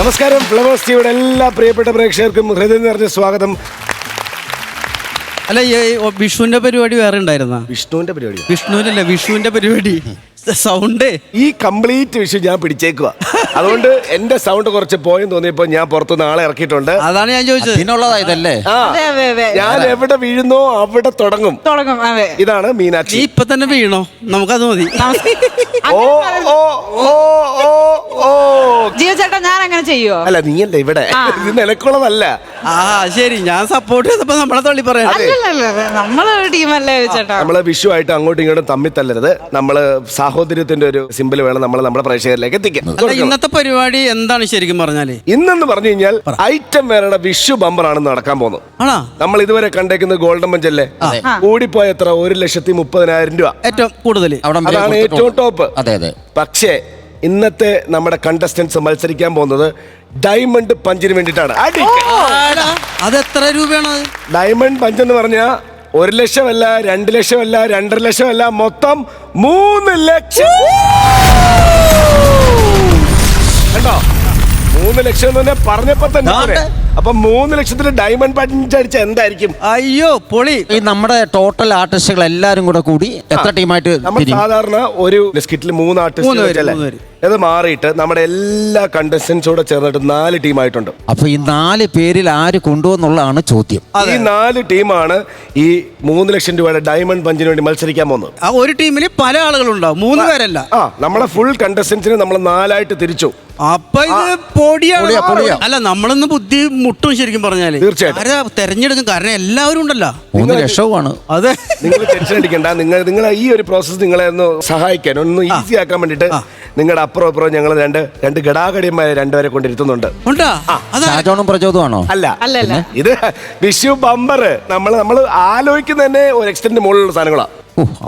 നമസ്കാരം. ഫ്ലവേഴ്സ് ടിവിയുടെ എല്ലാ പ്രിയപ്പെട്ട പ്രേക്ഷകർക്കും ഹൃദയം നിറഞ്ഞ സ്വാഗതം. അല്ല, വിഷുവിന്റെ പരിപാടി വേറെ ഉണ്ടായിരുന്ന? വിഷ്ണുവിന്റെ പരിപാടി? വിഷ്ണുവിനല്ല, വിഷുവിന്റെ പരിപാടി. സൗണ്ട് ഈ കംപ്ലീറ്റ് വിഷു ഞാൻ പിടിച്ചേക്കുക. അതുകൊണ്ട് എന്റെ സൗണ്ട് കുറച്ച് പോയെന്ന് തോന്നിയപ്പോ ഞാൻ പുറത്തുനിന്ന് ആളെ ഇറക്കിയിട്ടുണ്ട്. അതാണ് ഞാൻ ചോദിച്ചത്. ഇതിനുള്ളതാ ഇതല്ലേ? ഞാൻ എവിടെ വീഴുന്നോ അവിടെ തുടങ്ങും. ഇതാണ് മീനാക്ഷി. ഇപ്പൊ തന്നെ വീണോ? നമുക്കത് മതി. ഓ ഓ ഓ ഓ ഓ ജീവചേട്ടാ, ഞാൻ അങ്ങനെ ചെയ്യോ? അല്ല, നീയല്ലേ ഇവിടെ. ഇത് നിലക്കുള്ളതല്ല. ആ ശരി, ഞാൻ സപ്പോർട്ട് ചെയ്തപ്പോ നമ്മളെ തള്ളി പറയാം. നമ്മളെ ടീമല്ലേ ചേട്ടാ. നമ്മള് വിഷു ആയിട്ട് അങ്ങോട്ടും ഇങ്ങോട്ടും തമ്മിൽ തല്ലരുത്. നമ്മള് സാഹോദര്യത്തിന്റെ ഒരു സിമ്പിൾ വേണം നമ്മൾ നമ്മുടെ പ്രേക്ഷകരിലേക്ക് എത്തിക്കാൻ. ഇന്നത്തെ പരിപാടി എന്താണ് ശരിക്കും പറഞ്ഞാല്? ഇന്നെന്ന് പറഞ്ഞു കഴിഞ്ഞാൽ ഐറ്റം വേറെ വിഷു ബമ്പറാണ് നടക്കാൻ പോകുന്നത്. ആണോ? നമ്മൾ ഇതുവരെ കണ്ടേക്കുന്നത് ഗോൾഡൻ മഞ്ചല്ലേ? കൂടിപ്പോയ എത്ര? 1,30,000 രൂപ ഏറ്റവും കൂടുതൽ. അതാണ് ഏറ്റവും ടോപ്പ്. അതെ അതെ. പക്ഷേ ഇന്നത്തെ നമ്മുടെ കണ്ടസ്റ്റൻസ് മത്സരിക്കാൻ പോകുന്നത് ഡയമണ്ട് പഞ്ചിന് വേണ്ടിയിട്ടാണ്. അത് എത്ര രൂപയാണ്? ഡയമണ്ട് പഞ്ച് എന്ന് പറഞ്ഞാൽ 1 ലക്ഷമല്ല, 2 ലക്ഷമല്ല, 2.5 ലക്ഷമല്ല, മൊത്തം 3 ലക്ഷം. കണ്ടോ? 3 ലക്ഷം എന്ന് പറഞ്ഞാൽ പറഞ്ഞപ്പോ തന്നെ. അപ്പൊ 3 ലക്ഷത്തിന് ഡയമണ്ട് പഞ്ച് അടിച്ച എന്തായിരിക്കും? അയ്യോ പൊളി. ഈ നമ്മുടെ ടോട്ടൽ ആർട്ടിസ്റ്റുകൾ എല്ലാരും കൂടി എത്ര ടീമായിട്ട്? നമ്മൾ സാധാരണ ഒരു സ്കിറ്റിൽ 3 ആർട്ടിസ്റ്റ്. അത് മാറിയിട്ട് നമ്മുടെ എല്ലാ കണ്ടസ്റ്റൻസോടെ ചേർന്നിട്ട് 4 ടീമായിട്ടുണ്ട്. അപ്പൊ ഈ 4 പേരിൽ ആര് കൊണ്ടുവന്നുള്ളതാണ് ചോദ്യം. ഈ 4 ടീമാണ് ഈ 3 ലക്ഷം രൂപയുടെ ഡയമണ്ട് പഞ്ചിന് വേണ്ടി മത്സരിക്കാൻ പോകുന്നത്. ആ ഒരു ടീമിൽ പല ആളുകളുണ്ടാവും, 3 പേരല്ല. നമ്മളെ ഫുൾ കണ്ടസ്റ്റൻസിനെ നമ്മൾ 4ആയിട്ട് തിരിച്ചു. അപ്പൊ ഇത് പൊടിയാണ്. അല്ല, നമ്മളൊന്ന് ബുദ്ധി മുട്ടും ശരിക്കും പറഞ്ഞാല്. തീർച്ചയായിട്ടും തെരഞ്ഞെടുക്കും. കാരണം എല്ലാവരും ഉണ്ടല്ലോ. 3 ലക്ഷവുമാണ്. അതെ, നിങ്ങൾ ടെൻഷൻ അടിക്കണ്ട. നിങ്ങളെ ഈ ഒരു പ്രോസസ് നിങ്ങളെ ഒന്ന് സഹായിക്കാൻ, ഒന്ന് ഈസി ആക്കാൻ വേണ്ടിട്ട് നിങ്ങളുടെ അപ്പുറം അപ്പുറം ഞങ്ങൾ രണ്ട് ഗടാഗടിയന്മാരെ 2 പേരെ കൊണ്ടിരുത്തുന്നുണ്ട്. ഷാജോണും പ്രചോദമാണോ? അല്ല, ഇത് വിഷു ബമ്പർ. നമ്മൾ ആലോചിക്കുന്ന തന്നെ ഒരു എക്സ്റ്റന്റ് മുകളിലുള്ള സാധനങ്ങളാ.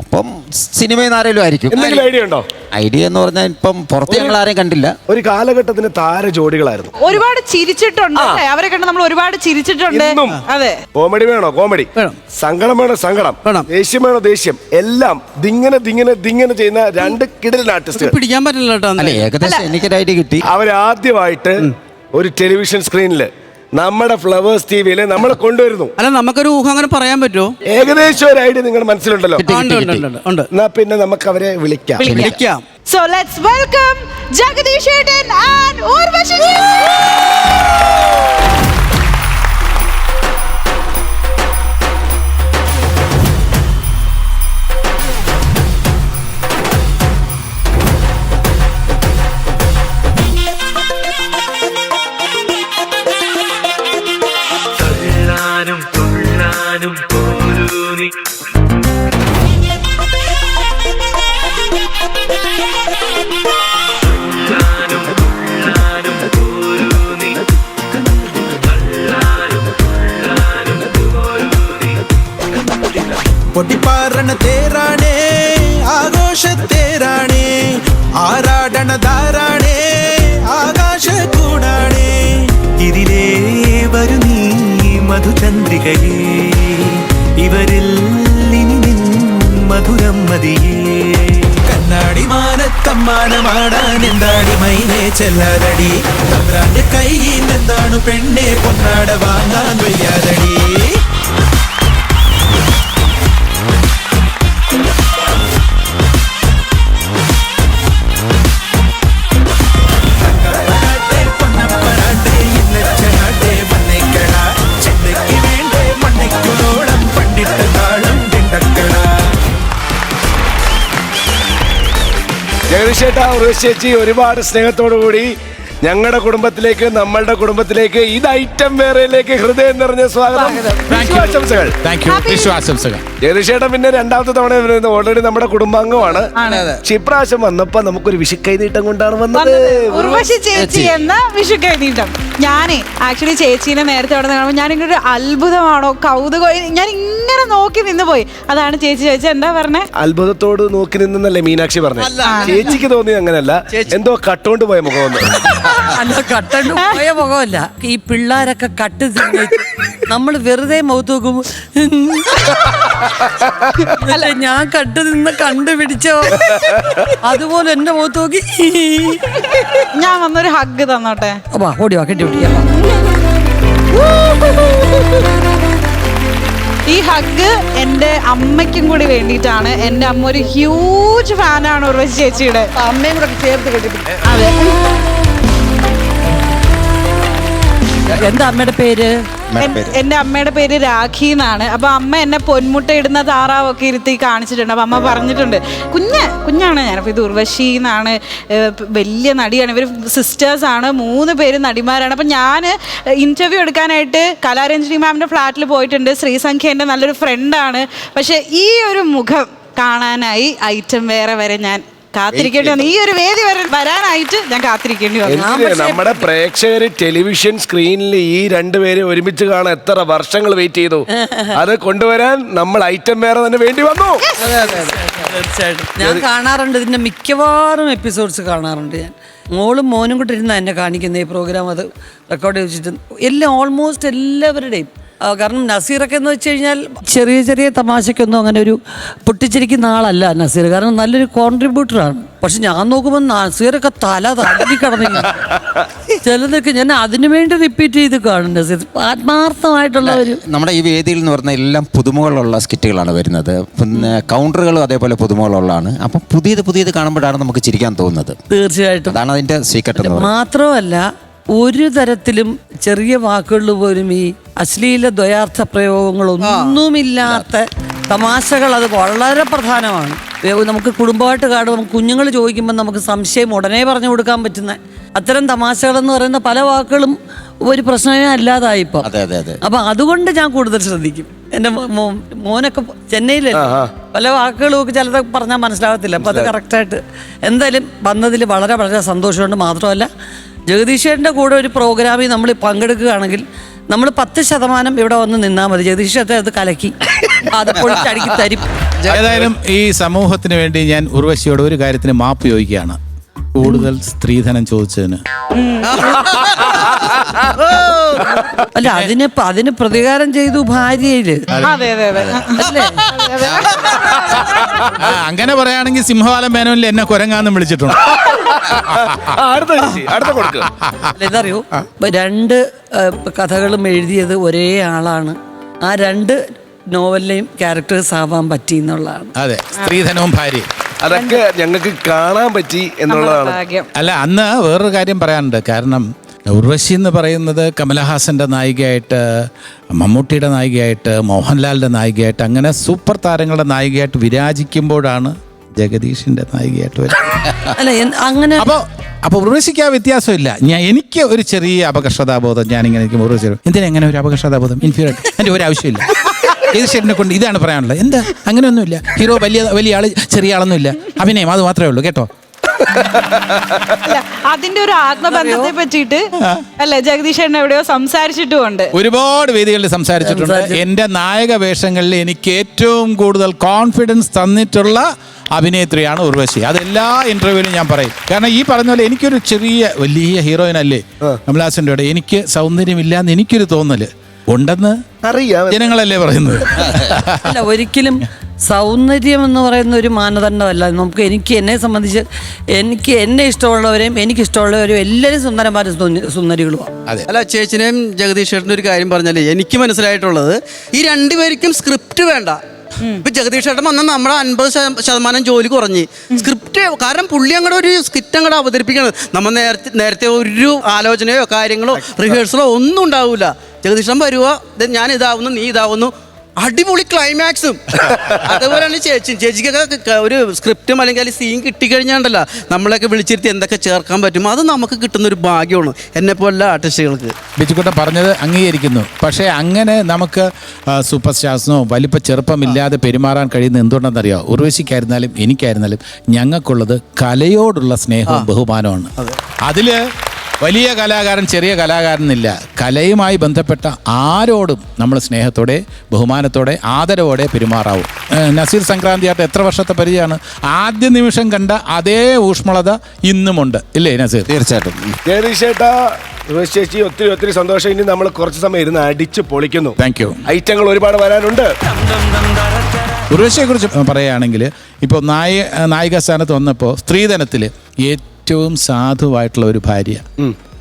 അപ്പം സിനിമയിൽ ആരെങ്കിലും ആയിരിക്കും. എന്തെങ്കിലും ഐഡിയ ഉണ്ടോ? ഐഡിയ എന്ന് പറഞ്ഞാൽ ഇപ്പം പുറത്ത് ഞങ്ങൾ ആരെയും കണ്ടില്ല. ഒരു കാലഘട്ടത്തിന് താര ജോഡികളായിരുന്നു. ഒരുപാട് ചിരിച്ചിട്ടുണ്ട്. അവരെ കണ്ട് നമ്മൾ ഒരുപാട് ചിരിച്ചിട്ടുണ്ട്. അതെ, കോമഡി വേണോ കോമഡി, സങ്കടം വേണോ സങ്കടം, ദേഷ്യം വേണോ ദേഷ്യം, എല്ലാം ദിങ്ങനെ ചെയ്യുന്ന 2 കിടിലൻ ആർട്ടിസ്റ്റ്. പിടിക്കാൻ പറ്റില്ല. ഏകദേശം എനിക്കൊരു ഐഡിയ കിട്ടി. അവരാദ്യമായിട്ട് ഒരു ടെലിവിഷൻ സ്ക്രീനില് നമ്മുടെ ഫ്ലവേഴ്സ് ടിവിയില് നമ്മൾ കൊണ്ടുവരുന്നു. അല്ല, നമുക്കൊരു ഊഹം അങ്ങനെ പറയാൻ പറ്റുമോ? ഏകദേശം ഒരു ഐഡിയ നിങ്ങളുടെ മനസ്സിലുണ്ടല്ലോ. എന്നാ പിന്നെ നമുക്ക് അവരെ വിളിക്കാം. So let's welcome Jagadish Eden and Urvashi. പൊട്ടിപ്പാറണ തേരാണേ, ആഘോഷത്തേരാണേ, ആരാടണ ധാരാണേ, ആകാശ കൂടാണേ. ഇതിലേ വരു നീ മധുചന്ദ്രികയേ, ഇവരിൽ ഇനി നിൻ മധുരം മതിയേ. കണ്ണാടി മാനത്തമ്മാനമാടാൻ എന്താടി മൈനെ ചെല്ലാതടി, തമ്പ്രാന്റെ കയ്യിൽ എന്താണ് പെണ്ണെ പൊന്നാട വാങ്ങാൻ വയ്യാതടി. ജഗദീഷേട്ടാ, ഉർവശി ഒരുപാട് സ്നേഹത്തോടു കൂടി ഞങ്ങളുടെ കുടുംബത്തിലേക്ക്, നമ്മളുടെ കുടുംബത്തിലേക്ക്, ഇത് ഐറ്റം വേറെയിലേക്ക് ഹൃദയം നിറഞ്ഞ സ്വാഗതം. ആശംസകൾ. ജഗദീഷേട്ടൻ പിന്നെ 2ാമത്തെ തവണ ഓൾറെഡി നമ്മുടെ കുടുംബാംഗമാണ്. ഇപ്രാവശ്യം വന്നപ്പോ നമുക്കൊരു വിഷു കൈനീട്ടം കൊണ്ടാണ് വന്നത്. ഉർവശി ചേച്ചി എന്ന വിഷു കൈനീട്ടം. ഞാനേ ആക്ച്വലി ചേച്ചീനെ നേരത്തെ അവിടെ കാണുമ്പോൾ ഞാൻ ഇങ്ങനെ ഒരു അത്ഭുതമാണോ കൗതുകോ ഞാൻ ഇങ്ങനെ നോക്കി നിന്ന് പോയി. അതാണ് ചേച്ചി ചോദിച്ചത്. എന്താ പറഞ്ഞേ? അത്ഭുതത്തോട് നോക്കി നിന്നല്ലേ മീനാക്ഷി പറഞ്ഞത്. ചേച്ചിക്ക് തോന്നിയത് അങ്ങനല്ല, എന്തോ കട്ടോണ്ട് പോയ മുഖം. അല്ല, കട്ടണ്ട് പോയ മുഖമല്ല. ഈ പിള്ളേരൊക്കെ കട്ട് നമ്മൾ വെറുതെ മുഖത്ത് നോക്കുമ്പോ അല്ല ഞാൻ കണ്ടു നിന്ന് കണ്ടുപിടിച്ചോ അതുപോലെ എന്റെ മുഖത്ത് നോക്കി ഞാൻ വന്നൊരു ഹഗ് തന്നോട്ടെ. വാ ഓടി വാ കെട്ടി പിടിക്കാം. ഈ ഹഗ് എൻ്റെ അമ്മയ്ക്കും കൂടി വേണ്ടിയിട്ടാണ്. എൻ്റെ അമ്മ ഒരു ഹ്യൂജ് ഫാനാണ് ഉർവശി ചേച്ചിയുടെ. അമ്മയും കൂടെ ചേർത്ത് കെട്ടി. അതെ. എന്താ അമ്മയുടെ പേര്? എൻ്റെ അമ്മയുടെ പേര് രാഖി എന്നാണ്. അപ്പൊ അമ്മ എന്നെ പൊന്മുട്ട ഇടുന്ന താറാവൊക്കെ ഇരുത്തി കാണിച്ചിട്ടുണ്ട്. അപ്പൊ അമ്മ പറഞ്ഞിട്ടുണ്ട് കുഞ്ഞാണ് ഞാൻ. അപ്പൊ ഇത് ഉർവശി എന്നാണ്, വലിയ നടിയാണ്. ഇവർ സിസ്റ്റേഴ്സ് ആണ്, 3 പേര് നടിമാരാണ്. അപ്പൊ ഞാൻ ഇന്റർവ്യൂ എടുക്കാനായിട്ട് കലാരഞ്ജിനി മാമിന്റെ ഫ്ലാറ്റിൽ പോയിട്ടുണ്ട്. ശ്രീസംഖ്യ എൻ്റെ നല്ലൊരു ഫ്രണ്ടാണ്. പക്ഷെ ഈ ഒരു മുഖം കാണാനായി ഐറ്റം വേറെ വരെ ഞാൻ കാത്തിരിക്കേണ്ടി വന്നു. ഈ ഒരു വേദി വരാനായിട്ട് ഞാൻ കാത്തിരിക്കേണ്ടി വന്നു. നമ്മുടെ പ്രേക്ഷകര് ടെലിവിഷൻ സ്ക്രീനിൽ ഈ 2 പേര് ഒരുമിച്ച് കാണാൻ എത്ര വർഷങ്ങൾ വെയിറ്റ് ചെയ്തു. അത് കൊണ്ടുവരാൻ നമ്മൾ ഐറ്റം വേറെ തന്നെ വേണ്ടി വന്നു. തീർച്ചയായിട്ടും ഞാൻ കാണാറുണ്ട്. ഇതിന്റെ മിക്കവാറും എപ്പിസോഡ്സ് കാണാറുണ്ട് ഞാൻ. മോളും മോനും കൂടെ ഇരുന്ന എന്നെ കാണിക്കുന്ന ഈ പ്രോഗ്രാം. അത് റെക്കോർഡ് ചെയ്തിട്ട് എല്ലാം ഓൾമോസ്റ്റ് എല്ലാവരുടെയും. കാരണം നസീറൊക്കെ എന്ന് വെച്ച് കഴിഞ്ഞാൽ ചെറിയ ചെറിയ തമാശക്കൊന്നും അങ്ങനെ ഒരു പൊട്ടിച്ചിരിക്കുന്ന ആളല്ല നസീർ. കാരണം നല്ലൊരു കോൺട്രിബ്യൂട്ടറാണ്. പക്ഷെ ഞാൻ നോക്കുമ്പോൾ നസീറൊക്കെ തല തല്ലി കടന്നു. ചിലതൊക്കെ ഞാൻ അതിനു വേണ്ടി റിപ്പീറ്റ് ചെയ്ത് കാണും. നസീർ ആത്മാർത്ഥമായിട്ടുള്ള ഒരു നമ്മുടെ ഈ വേദിയിൽ എന്ന് പറഞ്ഞാൽ എല്ലാം പുതുമകളുള്ള സ്കിറ്റുകളാണ് വരുന്നത്. പിന്നെ കൗണ്ടറുകളും അതേപോലെ പുതുമകളുള്ളതാണ്. അപ്പം പുതിയത് കാണുമ്പോഴാണ് നമുക്ക് ചിരിക്കാൻ തോന്നുന്നത്. തീർച്ചയായിട്ടും അതാണ് അതിന്റെ സീക്രട്ട്. മാത്രമല്ല ഒരു തരത്തിലും ചെറിയ വാക്കുകളിൽ പോലും ഈ അശ്ലീല ദ്വയാർത്ഥ പ്രയോഗങ്ങളൊന്നുമില്ലാത്ത തമാശകൾ അത് വളരെ പ്രധാനമാണ്. നമുക്ക് കുടുംബമായിട്ട് കാണുമ്പോൾ കുഞ്ഞുങ്ങൾ ചോദിക്കുമ്പോൾ നമുക്ക് സംശയം ഉടനെ പറഞ്ഞു കൊടുക്കാൻ പറ്റുന്ന അത്തരം തമാശകളെന്ന് പറയുന്ന പല വാക്കുകളും ഒരു പ്രശ്നമേ അല്ലാതായി ഇപ്പം. അപ്പൊ അതുകൊണ്ട് ഞാൻ കൂടുതൽ ശ്രദ്ധിക്കും. എൻ്റെ മോനൊക്കെ ചെന്നൈയിലല്ലേ, പല വാക്കുകളും ഒക്കെ ചിലതൊക്കെ പറഞ്ഞാൽ മനസ്സിലാകത്തില്ല. അപ്പൊ അത് കറക്റ്റായിട്ട് എന്തായാലും വന്നതിൽ വളരെ വളരെ സന്തോഷമുണ്ട്. മാത്രമല്ല ജഗദീഷേട്ടൻ്റെ കൂടെ ഒരു പ്രോഗ്രാമിൽ നമ്മൾ പങ്കെടുക്കുകയാണെങ്കിൽ നമ്മൾ 10% ഇവിടെ വന്ന് നിന്നാൽ മതി. ജഗദീഷേട്ടൻ അത് കലക്കി അത് പൊളിച്ചടുക്കി തരും. ഏതായാലും ഈ സമൂഹത്തിന് വേണ്ടി ഞാൻ ഉർവശിയോട് ഒരു കാര്യത്തിന് മാപ്പ് ചോദിക്കുകയാണ്. കൂടുതൽ സ്ത്രീധനം ചോദിച്ചതിന്. അല്ല അതിന് പ്രതികാരം ചെയ്തു ഭാര്യയില്. അതെ അതെ അതെ അല്ലേ? അങ്ങനെ പറയുകയാണെങ്കിൽ സിംഹവാലം മേനോനിൽ എന്നെ കുരങ്ങാന്ന് വിളിച്ചിട്ടുണ്ട്. ഇതറിയോ, 2 കഥകളും എഴുതിയത് ഒരേ ആളാണ്. ആ 2 നോവലിലെയും ക്യാരക്ടേഴ്സ് ആവാൻ പറ്റി എന്നുള്ളതാണ്. അതെ, സ്ത്രീധനവും ഭാര്യയും അതൊക്കെ ഞങ്ങൾക്ക് കാണാൻ പറ്റി എന്നുള്ളതാണ്. അല്ല, അന്ന് വേറൊരു കാര്യം പറയാനുണ്ട്. കാരണം ഉർവശി എന്ന് പറയുന്നത് കമലഹാസന്റെ നായികയായിട്ട്, മമ്മൂട്ടിയുടെ നായികയായിട്ട്, മോഹൻലാലിന്റെ നായികയായിട്ട്, അങ്ങനെ സൂപ്പർ താരങ്ങളുടെ നായികയായിട്ട് വിരാജിക്കുമ്പോഴാണ് ജഗദീഷിന്റെ നായികയായിട്ട് വരുന്നത്. അല്ല അങ്ങനെ അപ്പൊ ഉർവശിക്ക് ആ വ്യത്യാസമില്ല. എനിക്ക് ഒരു ചെറിയ അപകർഷതാബോധം. ഞാനിങ്ങനെ ഉർവശി എന്തിനാ എങ്ങനെ ഒരു അപകർഷതാബോധം? ഇൻഫീരിയർ എൻ്റെ ഒരു ആവശ്യമില്ല. ജഗദീഷേട്ടനെ കൊണ്ട് ഇതാണ് പറയാനുള്ളത്. എന്താ അങ്ങനെയൊന്നുമില്ല. ഹീറോ വലിയ ആള് ചെറിയ ആളൊന്നുമില്ല. അഭിനയം അത് മാത്രമേ ഉള്ളൂ കേട്ടോ. അതിന്റെ ഒരു ആത്മബന്ധത്തെ പറ്റിയിട്ട് അല്ലെ ജഗദീഷേട്ടൻ എവിടെയോ സംസാരിച്ചിട്ടുമുണ്ട്. ഒരുപാട് വേദികളിൽ സംസാരിച്ചിട്ടുണ്ട്. എന്റെ നായക വേഷങ്ങളിൽ എനിക്ക് ഏറ്റവും കൂടുതൽ കോൺഫിഡൻസ് തന്നിട്ടുള്ള അഭിനേത്രിയാണ് ഉർവശി. അതെല്ലാ ഇന്റർവ്യൂവിലും ഞാൻ പറയും. കാരണം ഈ പറഞ്ഞ പോലെ എനിക്കൊരു വലിയ ഹീറോയിൻ അല്ലേ കമലഹാസന്റെ കൂടെ. എനിക്ക് സൗന്ദര്യമില്ലാന്ന് എനിക്കൊരു തോന്നല് ഉണ്ടെന്ന് അറിയാം, ജനങ്ങളല്ലേ പറയുന്നത്. അല്ല, ഒരിക്കലും സൗന്ദര്യം എന്ന് പറയുന്ന ഒരു മാനദണ്ഡമല്ല. നമുക്ക് എന്നെ സംബന്ധിച്ച് എന്നെ ഇഷ്ടമുള്ളവരെയും എനിക്കിഷ്ടമുള്ളവരെയും എല്ലാവരും സുന്ദരന്മാരും സുന്ദരികളുമാണ്. അല്ല, ചേച്ചിനെയും ജഗദീഷേട്ടൻ്റെ ഒരു കാര്യം പറഞ്ഞാലേ എനിക്ക് മനസ്സിലായിട്ടുള്ളത്, ഈ 2 പേർക്കും സ്ക്രിപ്റ്റ് വേണ്ട. ഇപ്പൊ ജഗദീഷേട്ടൻ വന്നാൽ നമ്മുടെ 50% ജോലി കുറഞ്ഞ് സ്ക്രിപ്റ്റ്. കാരണം പുള്ളി അങ്ങോട്ട് ഒരു സ്കിറ്റ് അങ്ങോട്ട് അവതരിപ്പിക്കണം. നമ്മൾ നേരത്തെ ഒരു ആലോചനയോ കാര്യങ്ങളോ റിഹേഴ്സലോ ഒന്നും ഉണ്ടാവില്ല. ജഗദീഷേട്ടൻ വരുക, ഞാൻ ഇതാവുന്നു, നീ ഇതാവുന്നു, അടിപൊളി ക്ലൈമാക്സും. അതുപോലെയാണ് ചേച്ചിക്കൊക്കെ ഒരു സ്ക്രിപ്റ്റും അല്ലെങ്കിൽ സീൻ കിട്ടിക്കഴിഞ്ഞാണ്ടല്ലോ നമ്മളൊക്കെ വിളിച്ചിരുത്തി എന്തൊക്കെ ചേർക്കാൻ പറ്റും, അത് നമുക്ക് കിട്ടുന്ന ഒരു ഭാഗ്യമാണ് എന്നെ പോലെ ആർട്ടിസ്റ്റുകൾക്ക്. ബിച്ചുക്കുട്ടൻ പറഞ്ഞത് അംഗീകരിക്കുന്നു. പക്ഷേ അങ്ങനെ നമുക്ക് സൂപ്പർ സ്റ്റാർസിനോ വലിപ്പ ചെറുപ്പമില്ലാതെ പെരുമാറാൻ കഴിയുന്ന എന്തുകൊണ്ടെന്നറിയാം? ഉർവശിക്കായിരുന്നാലും എനിക്കായിരുന്നാലും ഞങ്ങൾക്കുള്ളത് കലയോടുള്ള സ്നേഹവും ബഹുമാനമാണ്. അതില് വലിയ കലാകാരൻ ചെറിയ കലാകാരനില്ല. കലയുമായി ബന്ധപ്പെട്ട ആരോടും നമ്മൾ സ്നേഹത്തോടെ ബഹുമാനത്തോടെ ആദരവോടെ പെരുമാറാവും. നസീർ സംക്രാന്തിയായിട്ട് എത്ര വർഷത്തെ പരിചയമാണ്. ആദ്യ നിമിഷം കണ്ട അതേ ഊഷ്മളത ഇന്നുമുണ്ട്, ഇല്ലേ നസീർ? തീർച്ചയായിട്ടും. ജഗദീഷേട്ടാ, ചേച്ചി ഒത്തിരി സന്തോഷം. ഇനി നമ്മൾ കുറച്ച് സമയം ഇരുന്ന് അടിച്ച് പൊളിക്കുന്നു. Thank you. ഐറ്റങ്ങൾ ഒരുപാട് വരാനുണ്ട്. ഉർവശിയെ കുറിച്ച് പറയുകയാണെങ്കിൽ ഇപ്പോൾ നായിക സ്ഥാനത്ത് വന്നപ്പോൾ സ്ത്രീധനത്തിൽ ഏറ്റവും സാധുവായിട്ടുള്ള ഒരു ഭാര്യ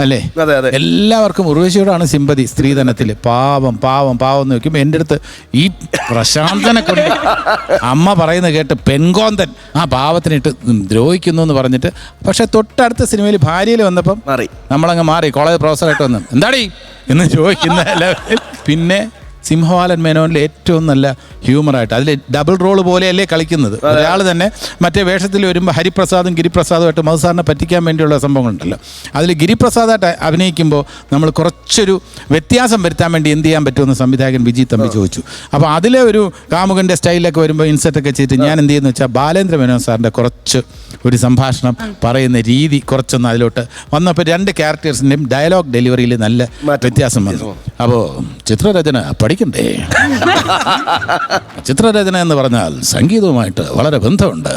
അല്ലേ? അതെ, അതെ. എല്ലാവർക്കും ഉർവശിയോടാണ് സിമ്പതി. സ്ത്രീധനത്തിൽ പാവം പാവം പാവം എന്ന് വെക്കുമ്പോൾ എൻ്റെ അടുത്ത് ഈ പ്രശാന്തനെ കൊണ്ട് അമ്മ പറയുന്നത് കേട്ട് പെൺകോന്തൻ ആ പാവത്തിനിട്ട് ദ്രോഹിക്കുന്നു എന്ന് പറഞ്ഞിട്ട്, പക്ഷെ തൊട്ടടുത്ത സിനിമയിൽ ഭാര്യയിൽ വന്നപ്പം മാറി. നമ്മളങ്ങ് മാറി. കോളേജ് പ്രൊഫസറായിട്ട് വന്നു എന്താടി എന്ന് ചോദിക്കുന്ന പിന്നെ സിംഹവാലൻ മേനോനിൽ ഏറ്റവും നല്ല ഹ്യൂമറായിട്ട് അതിൽ ഡബിൾ റോള് പോലെയല്ലേ കളിക്കുന്നത്. ഒരാൾ തന്നെ മറ്റേ വേഷത്തിൽ വരുമ്പോൾ ഹരിപ്രസാദും ഗിരിപ്രസാദുമായിട്ട് മധുസാറിനെ പറ്റിക്കാൻ വേണ്ടിയുള്ള സംഭവങ്ങളുണ്ടല്ലോ. അതിൽ ഗിരിപ്രസാദായിട്ട് അഭിനയിക്കുമ്പോൾ നമ്മൾ കുറച്ചൊരു വ്യത്യാസം വരുത്താൻ വേണ്ടി എന്ത് ചെയ്യാൻ പറ്റുമെന്ന് സംവിധായകൻ വിജി തമ്പി ചോദിച്ചു. അപ്പോൾ അതിലെ ഒരു കാമുകൻ്റെ സ്റ്റൈലൊക്കെ വരുമ്പോൾ ഇൻസെറ്റൊക്കെ ചെയ്തിട്ട് ഞാൻ എന്ത് ചെയ്യുന്നു വെച്ചാൽ ബാലേന്ദ്ര മേനോൻ സാറിൻ്റെ കുറച്ച് ഒരു സംഭാഷണം പറയുന്ന രീതി കുറച്ചൊന്ന് അതിലോട്ട് വന്നപ്പോൾ രണ്ട് ക്യാരക്ടേഴ്സിൻ്റെയും ഡയലോഗ് ഡെലിവറിയിൽ നല്ല വ്യത്യാസം വന്നു. അപ്പോൾ ചിത്രരചന പഠിക്കണ്ടേ? ചിത്രരചന എന്ന് പറഞ്ഞാൽ സംഗീതവുമായിട്ട് വളരെ ബന്ധമുണ്ട്.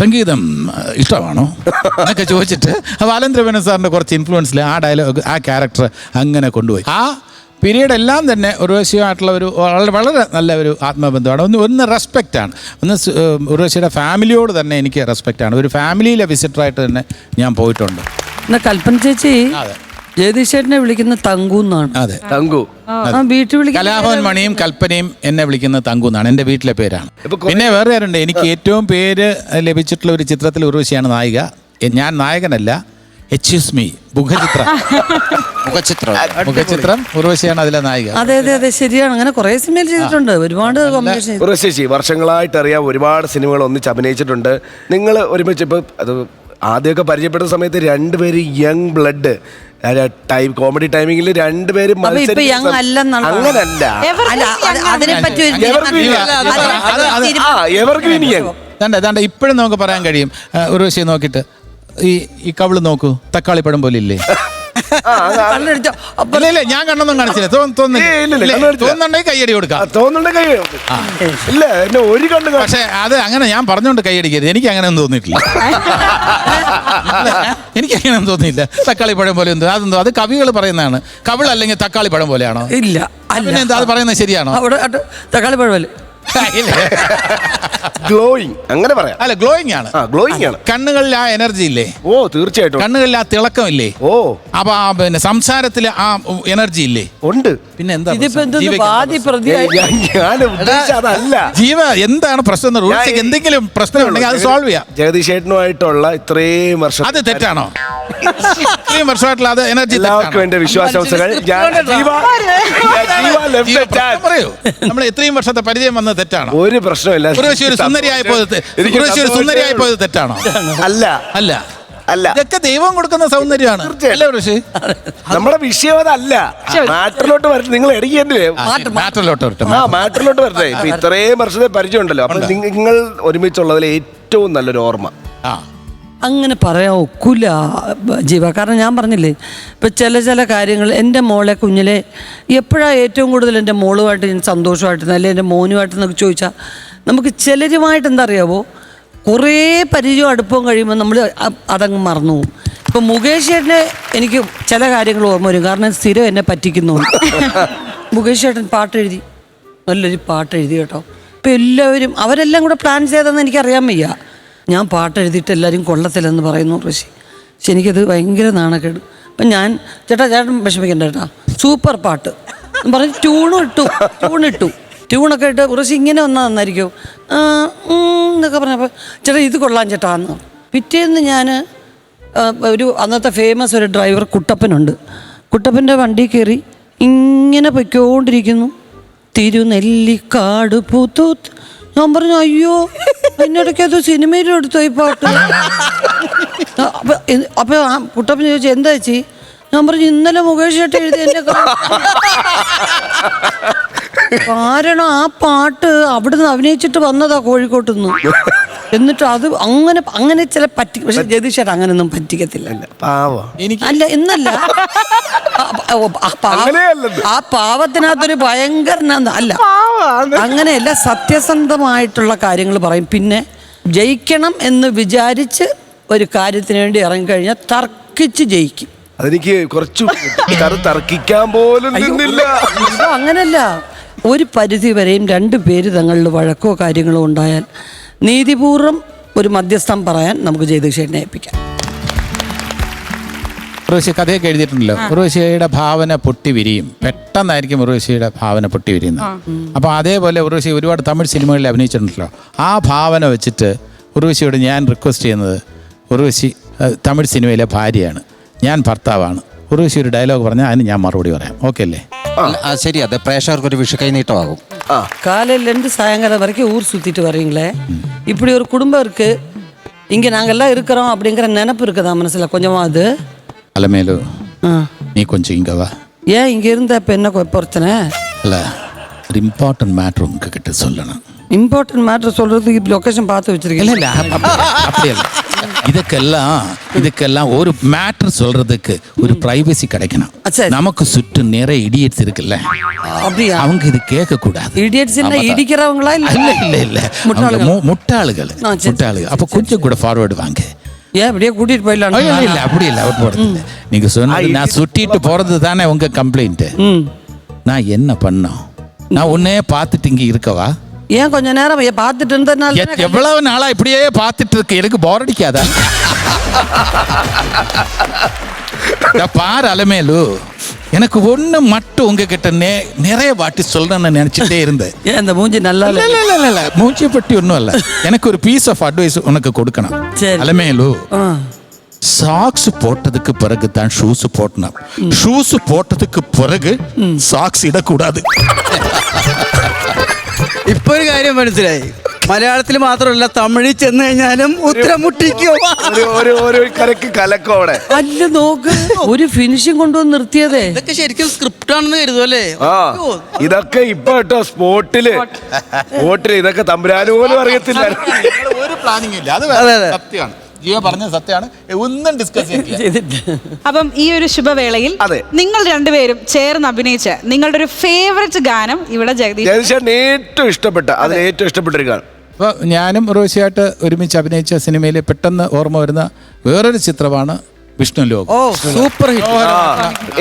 സംഗീതം ഇഷ്ടമാണോ എന്നൊക്കെ ചോദിച്ചിട്ട് ബാലേന്ദ്ര മേനോൻ സാറിൻ്റെ കുറച്ച് ഇൻഫ്ലുവൻസിൽ ആ ഡയലോഗ് ആ ക്യാരക്ടർ അങ്ങനെ കൊണ്ടുപോയി. ആ പീരീഡ് എല്ലാം തന്നെ ഉർവശിയുമായിട്ടുള്ള ഒരു വളരെ നല്ല ഒരു ആത്മബന്ധമാണ്. ഒന്ന് റെസ്പെക്റ്റാണ്. ഉർവശിയുടെ ഫാമിലിയോട് തന്നെ എനിക്ക് റെസ്പെക്റ്റാണ്. ഒരു ഫാമിലിയിലെ വിസിറ്ററായിട്ട് തന്നെ ഞാൻ പോയിട്ടുണ്ട്. എന്നാ കൽപ്പന ചേച്ചി ജഗദീഷ് ചേട്ടനെ വിളിക്കുന്ന തങ്കു എന്നാണ്. അതെ, തങ്കു. വീട്ടിൽ വിളിക്കുന്ന കലാഭവൻ മണിയും കൽപ്പനയും എന്നെ വിളിക്കുന്നത് തങ്കു എന്നാണ്. എൻ്റെ വീട്ടിലെ പേരാണ്. പിന്നെ വേറെ ആരുണ്ട്, എനിക്ക് ഏറ്റവും പേര് ലഭിച്ചിട്ടുള്ള ഒരു ചിത്രത്തിൽ ഉർവശിയാണ് നായിക. ഞാൻ നായകനല്ല, എക്സ്ക്യൂസ് മീ, മുഖചിത്രം ഉർവശിയാണ് അതിലെ നായിക. അതെ അതെ അതെ ശരിയാണ്. അങ്ങനെ കുറെ സിനിമയിൽ ചെയ്തിട്ടുണ്ട്, ഒരുപാട് കോമ്പിനേഷൻ. ഉർവശി വർഷങ്ങളായിട്ട് അറിയാം, ഒരുപാട് സിനിമകൾ ഒന്നിച്ച് അഭിനയിച്ചിട്ടുണ്ട്. നിങ്ങൾ ഒരുമിച്ച് ഇപ്പൊ അത് ആദ്യമൊക്കെ പരിചയപ്പെടുന്ന സമയത്ത് രണ്ടുപേര് യങ് ബ്ലഡ് കോമഡി ടൈമിങ്ങിൽ രണ്ടുപേരും അങ്ങനല്ല. ഇപ്പോഴും നമുക്ക് പറയാൻ കഴിയും. ഉർവശിയെ നോക്കിയിട്ട് ഈ കവിള് നോക്കൂ, തക്കാളി പഴം പോലെ ഇല്ലേ? ഇല്ല, ഞാൻ കണ്ണൊന്നും കാണിച്ചില്ല. തോന്നുന്നുണ്ടെങ്കിൽ കയ്യടി കൊടുക്കാം. പക്ഷെ അത് അങ്ങനെ ഞാൻ പറഞ്ഞുകൊണ്ട് കൈയടിക്കരുത്. എനിക്ക് അങ്ങനെ ഒന്നും തോന്നിയിട്ടില്ല. എനിക്ക് അങ്ങനെ ഒന്നും തോന്നിയില്ല. തക്കാളി പഴം പോലെ എന്തോ അതെന്തോ അത് കവികൾ പറയുന്നതാണ്. കവിൾ അല്ലെങ്കിൽ തക്കാളി പഴം പോലെയാണോ? ഇല്ല, പിന്നെ എന്താ അത് പറയുന്നത് ശരിയാണോ? തക്കാളി പഴം പോലെ ഗ്ലോയിങ് അങ്ങനെ പറയാം. അല്ല, ഗ്ലോയിങ് ആണ്. ഗ്ലോയിങ് ആണ്. കണ്ണുകളിൽ ആ എനർജി ഇല്ലേ? ഓ തീർച്ചയായിട്ടും. കണ്ണുകളിൽ ആ തിളക്കം ഇല്ലേ? ഓ. അപ്പൊ പിന്നെ സംസാരത്തിൽ ആ എനർജി ഇല്ലേ? ഉണ്ട്. പിന്നെ എന്താ അതല്ല ജീവ എന്താണ് പ്രശ്നം? റൂൾസിക്ക് എന്തെങ്കിലും പ്രശ്നം ഉണ്ടെങ്കിൽ അത് സോൾവ് ചെയ്യാം. ജഗദീഷ് ചേട്ടനുമായിട്ടുള്ള ഇത്രയും വർഷം അത് തെറ്റാണോ? ഇത്രയും വർഷമായിട്ടുള്ള അത് എനർജി എന്റെ വിശ്വാസങ്ങൾ പറയൂ. നമ്മൾ ഇത്രയും വർഷത്തെ പരിചയം വന്നത് തെറ്റാണോ? ഒരു പ്രശ്നമില്ല. ഉർവശി ഒരു സുന്ദരിയായി പോയത് തെറ്റാണോ? അല്ല അല്ല അല്ല, ഇതൊക്കെ ദൈവം കൊടുക്കുന്ന സൗന്ദര്യമാണ്. നമ്മുടെ വിഷയം അതല്ല. മാറ്ററിലോട്ട് വരട്ടെ. നിങ്ങൾ ഇടയ്ക്ക് മാറ്ററിലോട്ട് വരട്ടെ. ഇപ്പൊ ഇത്രയും വർഷത്തെ പരിചയം ഉണ്ടല്ലോ. അപ്പൊ നിങ്ങൾ ഒരുമിച്ചുള്ളതിൽ ഏറ്റവും നല്ലൊരു ഓർമ്മ അങ്ങനെ പറയാൻ ഒക്കില്ല ജീവ. കാരണം ഞാൻ പറഞ്ഞില്ലേ, ഇപ്പം ചില കാര്യങ്ങൾ എൻ്റെ മോളെ കുഞ്ഞിലെ എപ്പോഴാണ് ഏറ്റവും കൂടുതൽ എൻ്റെ മോളുമായിട്ട് ഞാൻ സന്തോഷമായിട്ട് അല്ലെങ്കിൽ എൻ്റെ മോനുമായിട്ടെന്നൊക്കെ ചോദിച്ചാൽ നമുക്ക് ചിലരുമായിട്ട് എന്താ അറിയാവോ, കുറേ പരിചയം അടുപ്പവും കഴിയുമ്പോൾ നമ്മൾ അതങ്ങ് മറന്നു പോകും. ഇപ്പം മുകേഷ് ചേട്ടനെ എനിക്ക് ചില കാര്യങ്ങൾ ഓർമ്മ വരും, കാരണം സ്ഥിരം എന്നെ പറ്റിക്കുന്നു. മുകേഷ് ചേട്ടൻ പാട്ടെഴുതി, നല്ലൊരു പാട്ടെഴുതി കേട്ടോ. ഇപ്പം എല്ലാവരും അവരെല്ലാം കൂടെ പ്ലാൻ ചെയ്തതെന്ന് എനിക്കറിയാൻ വയ്യ. ഞാൻ പാട്ടെഴുതിയിട്ട് എല്ലാവരും കൊള്ളത്തില്ലെന്ന് പറയുന്നു ഋഷി. പക്ഷെ എനിക്കത് ഭയങ്കര നാണക്കേട്. അപ്പം ഞാൻ ചേട്ടൻ വിഷമിക്കണ്ട ചേട്ടാ, സൂപ്പർ പാട്ട് പറഞ്ഞ് ട്യൂണിട്ടു ട്യൂണൊക്കെ ഇട്ട് ഋഷി ഇങ്ങനെ വന്നാൽ നന്നായിരിക്കും എന്നൊക്കെ പറഞ്ഞപ്പോൾ ചേട്ടാ ഇത് കൊള്ളാൻ ചേട്ടാ എന്ന്. പിറ്റേന്ന് ഞാൻ അന്നത്തെ ഫേമസ് ഒരു ഡ്രൈവർ കുട്ടപ്പനുണ്ട്. കുട്ടപ്പൻ്റെ വണ്ടി കയറി ഇങ്ങനെ പൊയ്ക്കൊണ്ടിരിക്കുന്നു. തിരുനെല്ലിക്കാട് പൂത്തൂത്ത്. ഞാൻ പറഞ്ഞു അയ്യോ അതിനിടയ്ക്ക് അത് സിനിമയിലും എടുത്തു ഈ പാട്ട്. അപ്പോൾ ആ കുട്ടപ്പൻ ചോദിച്ചു എന്താ ചേച്ചി? ഞാൻ പറഞ്ഞു ഇന്നലെ മുകേഷ് ചേട്ടൻ എഴുതി എന്നെ. കാരണം ആ പാട്ട് അവിടുന്ന് അഭിനയിച്ചിട്ട് വന്നതാ കോഴിക്കോട്ട് നിന്ന്. എന്നിട്ട് അത് അങ്ങനെ ചില പക്ഷെ ജഗദീഷ് ചേട്ടൻ അങ്ങനെയൊന്നും പറ്റിക്കത്തില്ല. അല്ല എന്നല്ല, ആ പാവത്തിനകത്തൊരു ഭയങ്കര അല്ല, അങ്ങനെയല്ല, സത്യസന്ധമായിട്ടുള്ള കാര്യങ്ങൾ പറയും. പിന്നെ ജയിക്കണം എന്ന് വിചാരിച്ച് ഒരു കാര്യത്തിന് വേണ്ടി ഇറങ്ങിക്കഴിഞ്ഞാൽ തർക്കിച്ച് ജയിക്കും. അതെനിക്ക് കുറച്ചു തർക്കിക്കാൻ പോലും നിന്നില്ല. അങ്ങനല്ല, ഒരു പരിധിവരെയും രണ്ടുപേര് തങ്ങളിൽ വഴക്കോ കാര്യങ്ങളോ ഉണ്ടായാൽ നീതിപൂർവ്വം ഒരു മധ്യസ്ഥം പറയാൻ നമുക്ക് ജയദീഷേട്ടനെ ഏൽപ്പിക്കാം. ഉർവശി കഥയൊക്കെ എഴുതിയിട്ടുണ്ടല്ലോ, ഉർവശിയുടെ ഭാവന പൊട്ടി വിരിയും, പെട്ടെന്നായിരിക്കും ഉർവശിയുടെ ഭാവന പൊട്ടി വിരിയുന്നത്. അപ്പോൾ അതേപോലെ ഉർവശി ഒരുപാട് തമിഴ് സിനിമകളിൽ അഭിനയിച്ചിട്ടുണ്ടല്ലോ. ആ ഭാവന വെച്ചിട്ട് ഉർവശിയോട് ഞാൻ റിക്വസ്റ്റ് ചെയ്യുന്നത്, ഉർവശി തമിഴ് സിനിമയിലെ ഭാര്യയാണ്, ഞാൻ ഭർത്താവാണ്. ഉർവശി ഒരു ഡയലോഗ് പറഞ്ഞാൽ അതിന് ഞാൻ മറുപടി പറയാം. ഓക്കെ അല്ലേ? ശരി, അത് പ്രേക്ഷകർക്ക് ഒരു വിഷു കൈനീട്ടമാകും. காலையிலேருந்து சாயங்காலம் வரைக்கும் ஊர் சுற்றிட்டு வர்றீங்களே, இப்படி ஒரு குடும்பம் இருக்கு, இங்கே நாங்கெல்லாம் இருக்கிறோம் அப்படிங்கிற நினப்பு இருக்குதா மனசில் கொஞ்சமாவது? அலமேலு, நீ கொஞ்சம் இங்கே வா. ஏன் இங்கே இருந்த இப்போ என்ன பிரச்சனை? இல்லை, ஒரு இம்பார்ட்டன்ட் மேட்ரு உங்ககிட்ட சொல்லணும். இம்பார்ட்டன்ட் மேட்ரு சொல்கிறதுக்கு லொக்கேஷன் பார்த்து வச்சுருக்கேன். இல்லை அப்படி இல்லை, இதுக்கெல்லாம் ஒரு மேட்ரு சொல்றதுக்கு ஒரு பிரைவசி கிடைக்கணும். நமக்கு சுற்று நிறைய இடியட்ஸ் இருக்குல்ல, அப்படியா? அவங்க இது கேட்க கூடாது. இடியட்ஸ் இல்ல இடிக்கிறவங்களா? இல்ல முட்டாளுகள். அப்ப கொஞ்சம் கூட ஃபார்வர்டு வாங்க. ஏன் அப்படியே கூட்டிட்டு போயிடலாம்? இல்ல அப்படி இல்லை, அவர் போறது இல்லை. நீங்க சொன்னது நான் சுட்டிட்டு போறது தானே உங்க கம்ப்ளைண்ட். நான் என்ன பண்ணோம்? நான் உன்னே பார்த்துட்டு இங்க இருக்கவா? ஏன் கொஞ்ச நேரம் பார்த்துட்டு இருந்ததுனால? எவ்வளவு நாளா இப்படியே பார்த்துட்டு இருக்கு, எனக்கு போர் அடிக்காதா? பாரு அலமேலு, எனக்கு ஒண்ணு மட்டும் உங்ககிட்ட நிறைய வாட்டி சொல்றேன்னு நினைச்சிட்டே இருந்தேன். ஏன் இந்த மூஞ்சி நல்லா இல்ல மூஞ்சி பற்றி ஒன்றும் இல்ல, எனக்கு ஒரு பீஸ் ஆஃப் அட்வைஸ் உனக்கு கொடுக்கணும். அலமேலு, சாக்ஸ் போட்டதுக்கு பிறகு தான் ஷூஸ் போடணும், ஷூஸ் போட்டதுக்கு பிறகு சாக்ஸ் இடக்கூடாது. ഇപ്പൊ ഒരു കാര്യം മനസ്സിലായി, മലയാളത്തിൽ മാത്രമല്ല തമിഴിൽ ചെന്ന് കഴിഞ്ഞാലും ഉത്തരം മുട്ടിക്കോ. അല്ല നോക്ക്, ഒരു ഫിനിഷിംഗ് കൊണ്ടുവന്ന് നിർത്തിയതേ. ഇതൊക്കെ ശരിക്കും സ്ക്രിപ്റ്റ് ആണെന്ന് കരുതുമല്ലേ? ഇതൊക്കെ ഇപ്പൊ കേട്ടോ സ്പോട്ടില് ഇതൊക്കെ തമ്പുരാന് പോലും അറിയത്തില്ല. ഒരു പ്ലാനിങ് ഇല്ല, അത് സത്യമാണ്. ജിയോ പറഞ്ഞ സത്യമാണ്, ഒന്നും ഡിസ്കസ് ചെയ്തില്ല. അപ്പം ഈ ഒരു ശുഭവേളയിൽ നിങ്ങൾ രണ്ടുപേരും ചേർന്ന് അഭിനയിച്ച നിങ്ങളുടെ ഒരു ഫേവറേറ്റ് ഗാനം ഇവിടെ ജഗദീഷേട്ടന് ഏറ്റവും ഇഷ്ടപ്പെട്ട ഒരു ഗാനം. അപ്പോൾ ഞാനും ഉർവശിയായിട്ട് ഒരുമിച്ച് അഭിനയിച്ച സിനിമയിൽ പെട്ടെന്ന് ഓർമ്മ വരുന്ന വേറൊരു ചിത്രമാണ് വിഷ്ണു ലോകം. ഓ സൂപ്പർ ഹിറ്റ്.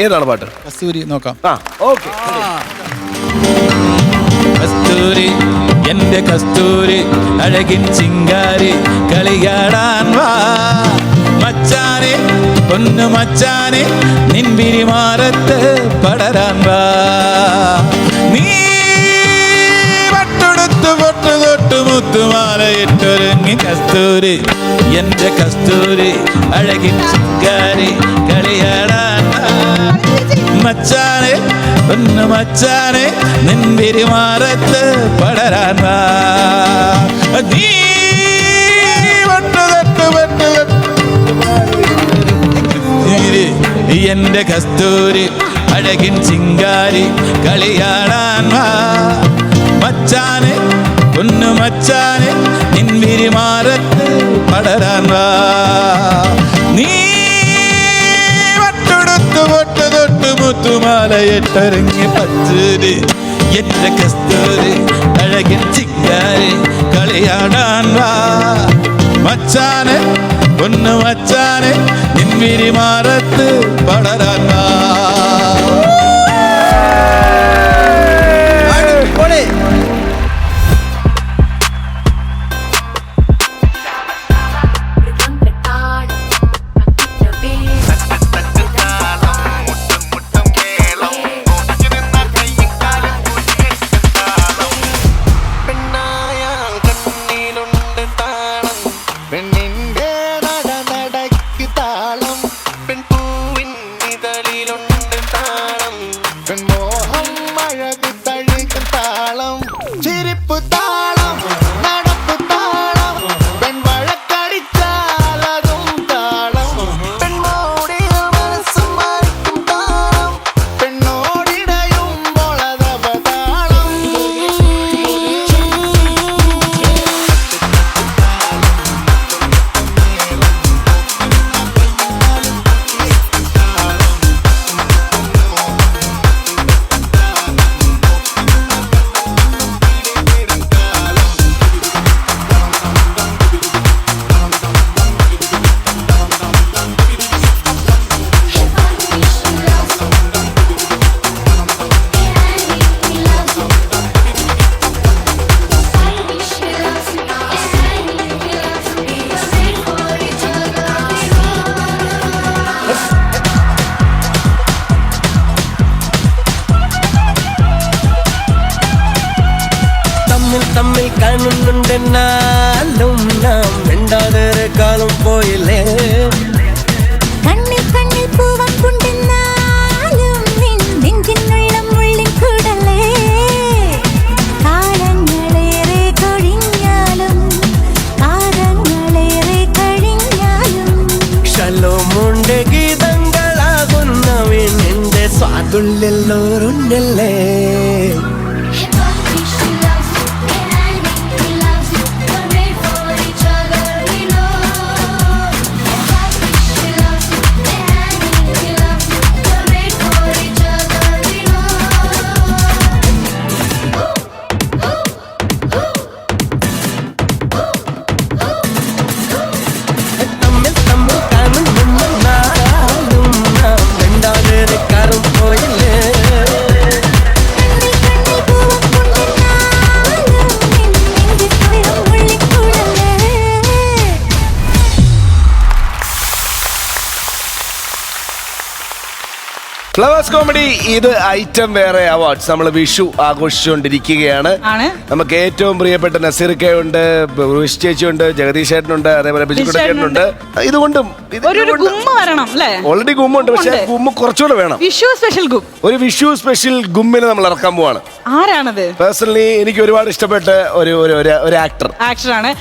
ഏതാണ് പാട്ട്? കസ്തൂരി. നോക്കാം. ഓക്കെ. കസ്തൂരി എന്റെ കസ്തൂരി, അഴകിൻ ചിങ്കാരി, കളിയാടാൻ വാ മച്ചാനെ, പൊന്നു മച്ചാനെ, നിൻപിരിമാറത്ത് പടരാൻ വാ. നീ വട്ടെടുത്ത് പൊട്ടു തൊട്ട് മുത്തുമാല ഇട്ടൊരുങ്ങി കസ്തൂരി എന്റെ കസ്തൂരി, അഴകിൻ ചിങ്കാരി, കളിയാടാൻ മച്ചാനെ, പൊന്നു മച്ചാനെ, നിൻപിരിമാറത്ത് പടരാൻ വാ. നീ എന്റെ കസ്തൂരി, അഴകിൻ ചിങ്കാരി, കളിയാടാൻ വാ മച്ചാനെ, പൊന്നു മച്ചാനെ, നിൻപിരിമാറത്ത് പടരാൻ വാ. നീ വട്ടെടുത്ത് പൊട്ടു തൊട്ട് മുത്തുമാലയിട്ടൊരുങ്ങി പച്ചൂരി എന്റെ കസ്തൂരി, അഴകിൻ ചിങ്കാരി, കളിയാടാൻ വാ മച്ചാനെ, പൊന്നു മച്ചാനെ, നിൻപിരിമാറത്ത് പടരാൻ വാ. പെണ്ണിന്റെ നടക്ക് താളം, പെൺപൂവിൻ ഇതളിലുണ്ട് ഫ്ലവേഴ്സ് കോമഡി ഇത് ഐറ്റം വേറെ അവാർഡ്സ് നമ്മൾ വിഷു ആഘോഷിച്ചുകൊണ്ടിരിക്കുകയാണ്. ആണ്. നമുക്ക് ഏറ്റവും പ്രിയപ്പെട്ട നസീർക്കയുണ്ട്, ഉർവശി ചേച്ചിയുണ്ട്, ജഗദീഷ് ചേട്ടനുണ്ട്, അതേപോലെ ബിജുക്കുട്ടൻ ചേട്ടനുണ്ട്. ഇതുകൊണ്ടും ഒരു ഗുമ്മ വരണം അല്ലേ? ഓൾറെഡി ഗുമ്മുണ്ട്, പക്ഷെ ഗുമ്മ് കുറച്ചുകൂടെ വേണം. വിഷു സ്പെഷ്യൽ ഗും, ഒരു വിഷു സ്പെഷ്യൽ ഗുമ്മിനെ നമ്മൾ ഇറക്കാൻ പോവാണ്. ആരാണത്? പേഴ്സണലി എനിക്ക് ഒരുപാട് ഇഷ്ടപ്പെട്ട ഒരു ആക്ടറാണ്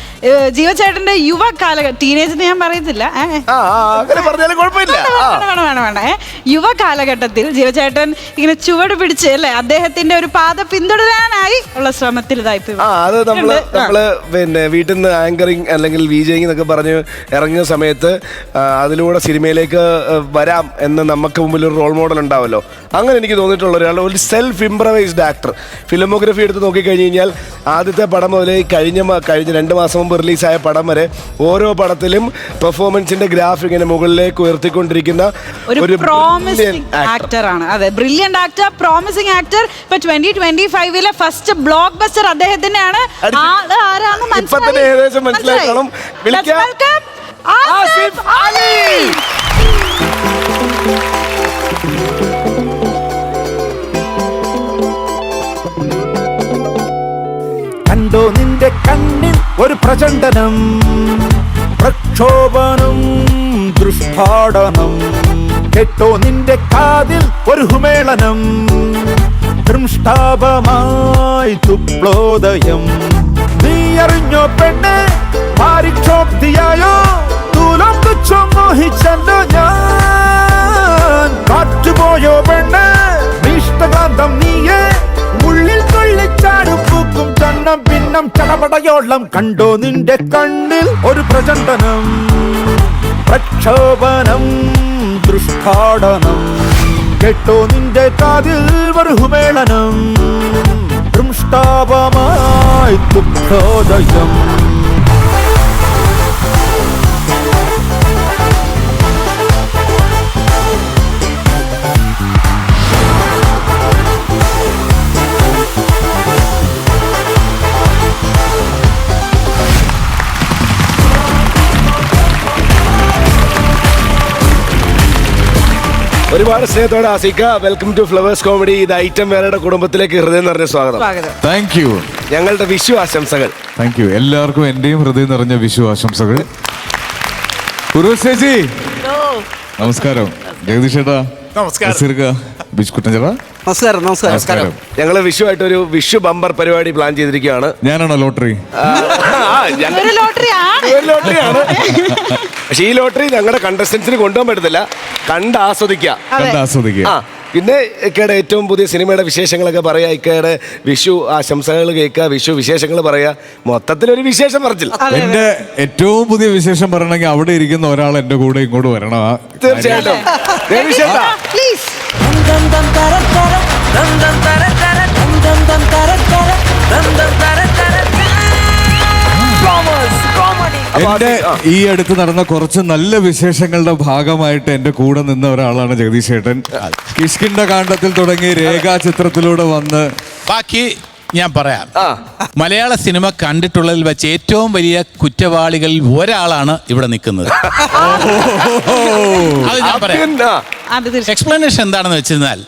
ജീവചേട്ടന്റെ യുവകാല ടീനേജ് ഞാൻ പറയത്തില്ല, അങ്ങനെ പറഞ്ഞാലും കുഴപ്പമില്ല. വേണ്ട യുവ കാലഘട്ടത്തിൽ ജീവചേട്ടൻ ഇങ്ങനെ ചുവട് പിടിച്ച് അല്ലെ അദ്ദേഹത്തിന്റെ ഒരു പാത പിന്തുടരാനായി ഉള്ള ശ്രമത്തിൽ അത് നമ്മള് പിന്നെ വീട്ടിൽ നിന്ന് ആങ്കറിങ് അല്ലെങ്കിൽ വിജയിങ് എന്നൊക്കെ പറഞ്ഞ് ഇറങ്ങിയ സമയത്ത് അതിലൂടെ സിനിമയിലേക്ക് വരാം എന്ന് നമുക്ക് മുമ്പിൽ ഒരു റോൾ മോഡൽ ഉണ്ടാവല്ലോ. അങ്ങനെ എനിക്ക് തോന്നിയിട്ടുള്ള ഒരാൾ, ഒരു സെൽഫ് ഇംപ്രവൈസ്ഡ് ആക്ടർ. ഫിലിമോഗ്രഫി എടുത്ത് നോക്കിക്കഴിഞ്ഞ് കഴിഞ്ഞാൽ ആദ്യത്തെ പടം മുതൽ കഴിഞ്ഞ 2 മാസം മുമ്പ് റിലീസായ പടം വരെ ഓരോ പടത്തിലും പെർഫോമൻസിന്റെ ഗ്രാഫ് ഇങ്ങനെ മുകളിലേക്ക് ഉയർത്തിക്കൊണ്ടിരിക്കുന്ന ഒരു പ്രോമിസിംഗ് ആക്ടർ ആണ്. അതെ, ബ്രില്യന്റ് ആക്ടർ, പ്രോമിസിംഗ് ആക്ടർ. ഇപ്പൊ 2025 ഫസ്റ്റ് ബ്ലോക്ക് ബസ്റ്റർ അദ്ദേഹത്തിന്റെയാണ്. ഇപ്പൊ തന്നെ ഏകദേശം മനസ്സിലാക്കണം. ആസിഫ് അലി. കണ്ടോ നിന്റെ കണ്ണിൽ ഒരു പ്രചണ്ഡനം, പ്രക്ഷോഭനം, ദൃഷ്ടാടനം. കേട്ടോ നിന്റെ കാതിൽ ഒരു ഹുമേളനം, ദൃഷ്ടാപമായി തുപ്ലോദയം. നീ അറിഞ്ഞോ പെണ്ണ് പാരിക്ഷോക്തിയായോ, തൂലം തുച്ഛോ മോഹിച്ചല്ലോ ഞാൻ. കാറ്റുപോയോ പെണ്ണ് ഇഷ്ടകാന്തം നീയേ, ഉള്ളിൽ കൊള്ളിച്ചാടും പൂക്കും ചന്നം പിന്നം ചടപടയോളം. കണ്ടോ നിന്റെ കണ്ണിൽ ഒരു പ്രചണ്ഡനം, പ്രക്ഷോഭനം, ദൃഷ്ടാടനം. കേട്ടോ നിന്റെ കാതിൽ ഒരു ഹുമേളനം, ദൃഷ്ടാപമായി ദുഃഖോദയം. ഒരുപാട് സ്നേഹത്തോടെ ആസിക്ക, വെൽക്കം ടു ഫ്ലവേഴ്സ് കോമഡി. ഇത് ഐറ്റം വേറെ കുടുംബത്തിലേക്ക് ഹൃദയം നിറഞ്ഞ സ്വാഗതം. Thank you. ഞങ്ങളുടെ വിഷു ആശംസകൾ. Thank you. എല്ലാവർക്കും എന്റെയും ഹൃദയം നിറഞ്ഞ വിഷു ആശംസകൾ. ഉർവശി, നമസ്കാരം. ജഗദീഷ് ചേട്ടാ നമസ്കാരം. ബിജുക്കുട്ടൻ ചേട്ടാ നമസ്കാരം. ഞങ്ങള് വിഷുവായിട്ട് ഒരു വിഷു ബമ്പർ പരിപാടി പ്ലാൻ ചെയ്തിരിക്കുകയാണ്. ഞാനാണോ ലോട്ടറി? ലോട്ടറിയാണ്. പക്ഷെ ഈ ലോട്ടറി ഞങ്ങളുടെ കണ്ടസ്റ്റൻസിന് കൊണ്ടുപോകാൻ പറ്റത്തില്ല, കണ്ടാസ്വദിക്കുക. പിന്നെ ഇക്കയുടെ ഏറ്റവും പുതിയ സിനിമയുടെ വിശേഷങ്ങളൊക്കെ പറയാ, ഇക്കയുടെ വിഷു ആശംസകൾ കേൾക്കുക, വിഷു വിശേഷങ്ങൾ പറയാ, മൊത്തത്തിലൊരു വിശേഷം പറഞ്ഞില്ല. എന്റെ ഏറ്റവും പുതിയ വിശേഷം പറയണമെങ്കിൽ അവിടെ ഇരിക്കുന്ന ഒരാൾ എന്റെ കൂടെ ഇങ്ങോട്ട് വരണം. തീർച്ചയായിട്ടും. എന്റെ ഈ അടുത്ത് നടന്ന കുറച്ച് നല്ല വിശേഷങ്ങളുടെ ഭാഗമായിട്ട് എന്റെ കൂടെ നിന്ന ഒരാളാണ് ജഗദീഷ് ചേട്ടൻ. കിഷ്കിന്ധ കാണ്ഡത്തിൽ തുടങ്ങി രേഖാചിത്രത്തിലൂടെ വന്ന് ബാക്കി ഞാൻ പറയാം. മലയാള സിനിമ കണ്ടിട്ടുള്ളതിൽ വെച്ച് ഏറ്റവും വലിയ കുറ്റവാളികളിൽ ഒരാളാണ് ഇവിടെ നിൽക്കുന്നത്. അത് ഞാൻ പറയാം. എക്സ്പ്ലനേഷൻ എന്താണെന്ന് വെച്ചാൽ,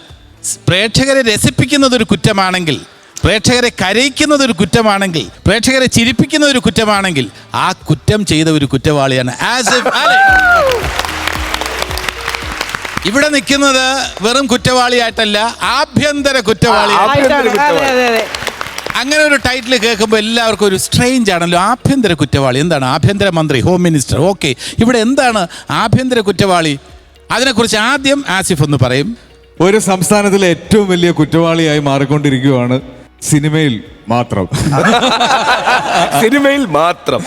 പ്രേക്ഷകരെ രസിപ്പിക്കുന്നത് ഒരു കുറ്റമാണെങ്കിൽ, പ്രേക്ഷകരെ കരയിക്കുന്നത് ഒരു കുറ്റമാണെങ്കിൽ, പ്രേക്ഷകരെ ചിരിപ്പിക്കുന്ന ഒരു കുറ്റമാണെങ്കിൽ, ആ കുറ്റം ചെയ്ത ഒരു കുറ്റവാളിയാണ് ആസിഫ് അലി. ഇവിടെ നിൽക്കുന്നത് വെറും കുറ്റവാളിയായിട്ടല്ല, ആഭ്യന്തര കുറ്റവാളി. അങ്ങനെ ഒരു ടൈറ്റിൽ കേൾക്കുമ്പോൾ എല്ലാവർക്കും ഒരു സ്ട്രെയിഞ്ച് ആണല്ലോ. ആഭ്യന്തര കുറ്റവാളി എന്താണ്? ആഭ്യന്തര മന്ത്രി, ഹോം മിനിസ്റ്റർ. ഓക്കെ, ഇവിടെ എന്താണ് ആഭ്യന്തര കുറ്റവാളി? അതിനെക്കുറിച്ച് ആദ്യം ആസിഫ് ഒന്ന് പറയും. ഒരു സംസ്ഥാനത്തിലെ ഏറ്റവും വലിയ കുറ്റവാളിയായി മാറിക്കൊണ്ടിരിക്കുകയാണ് സിനിമയിൽ മാത്രം. സിനിമയിൽ മാത്രം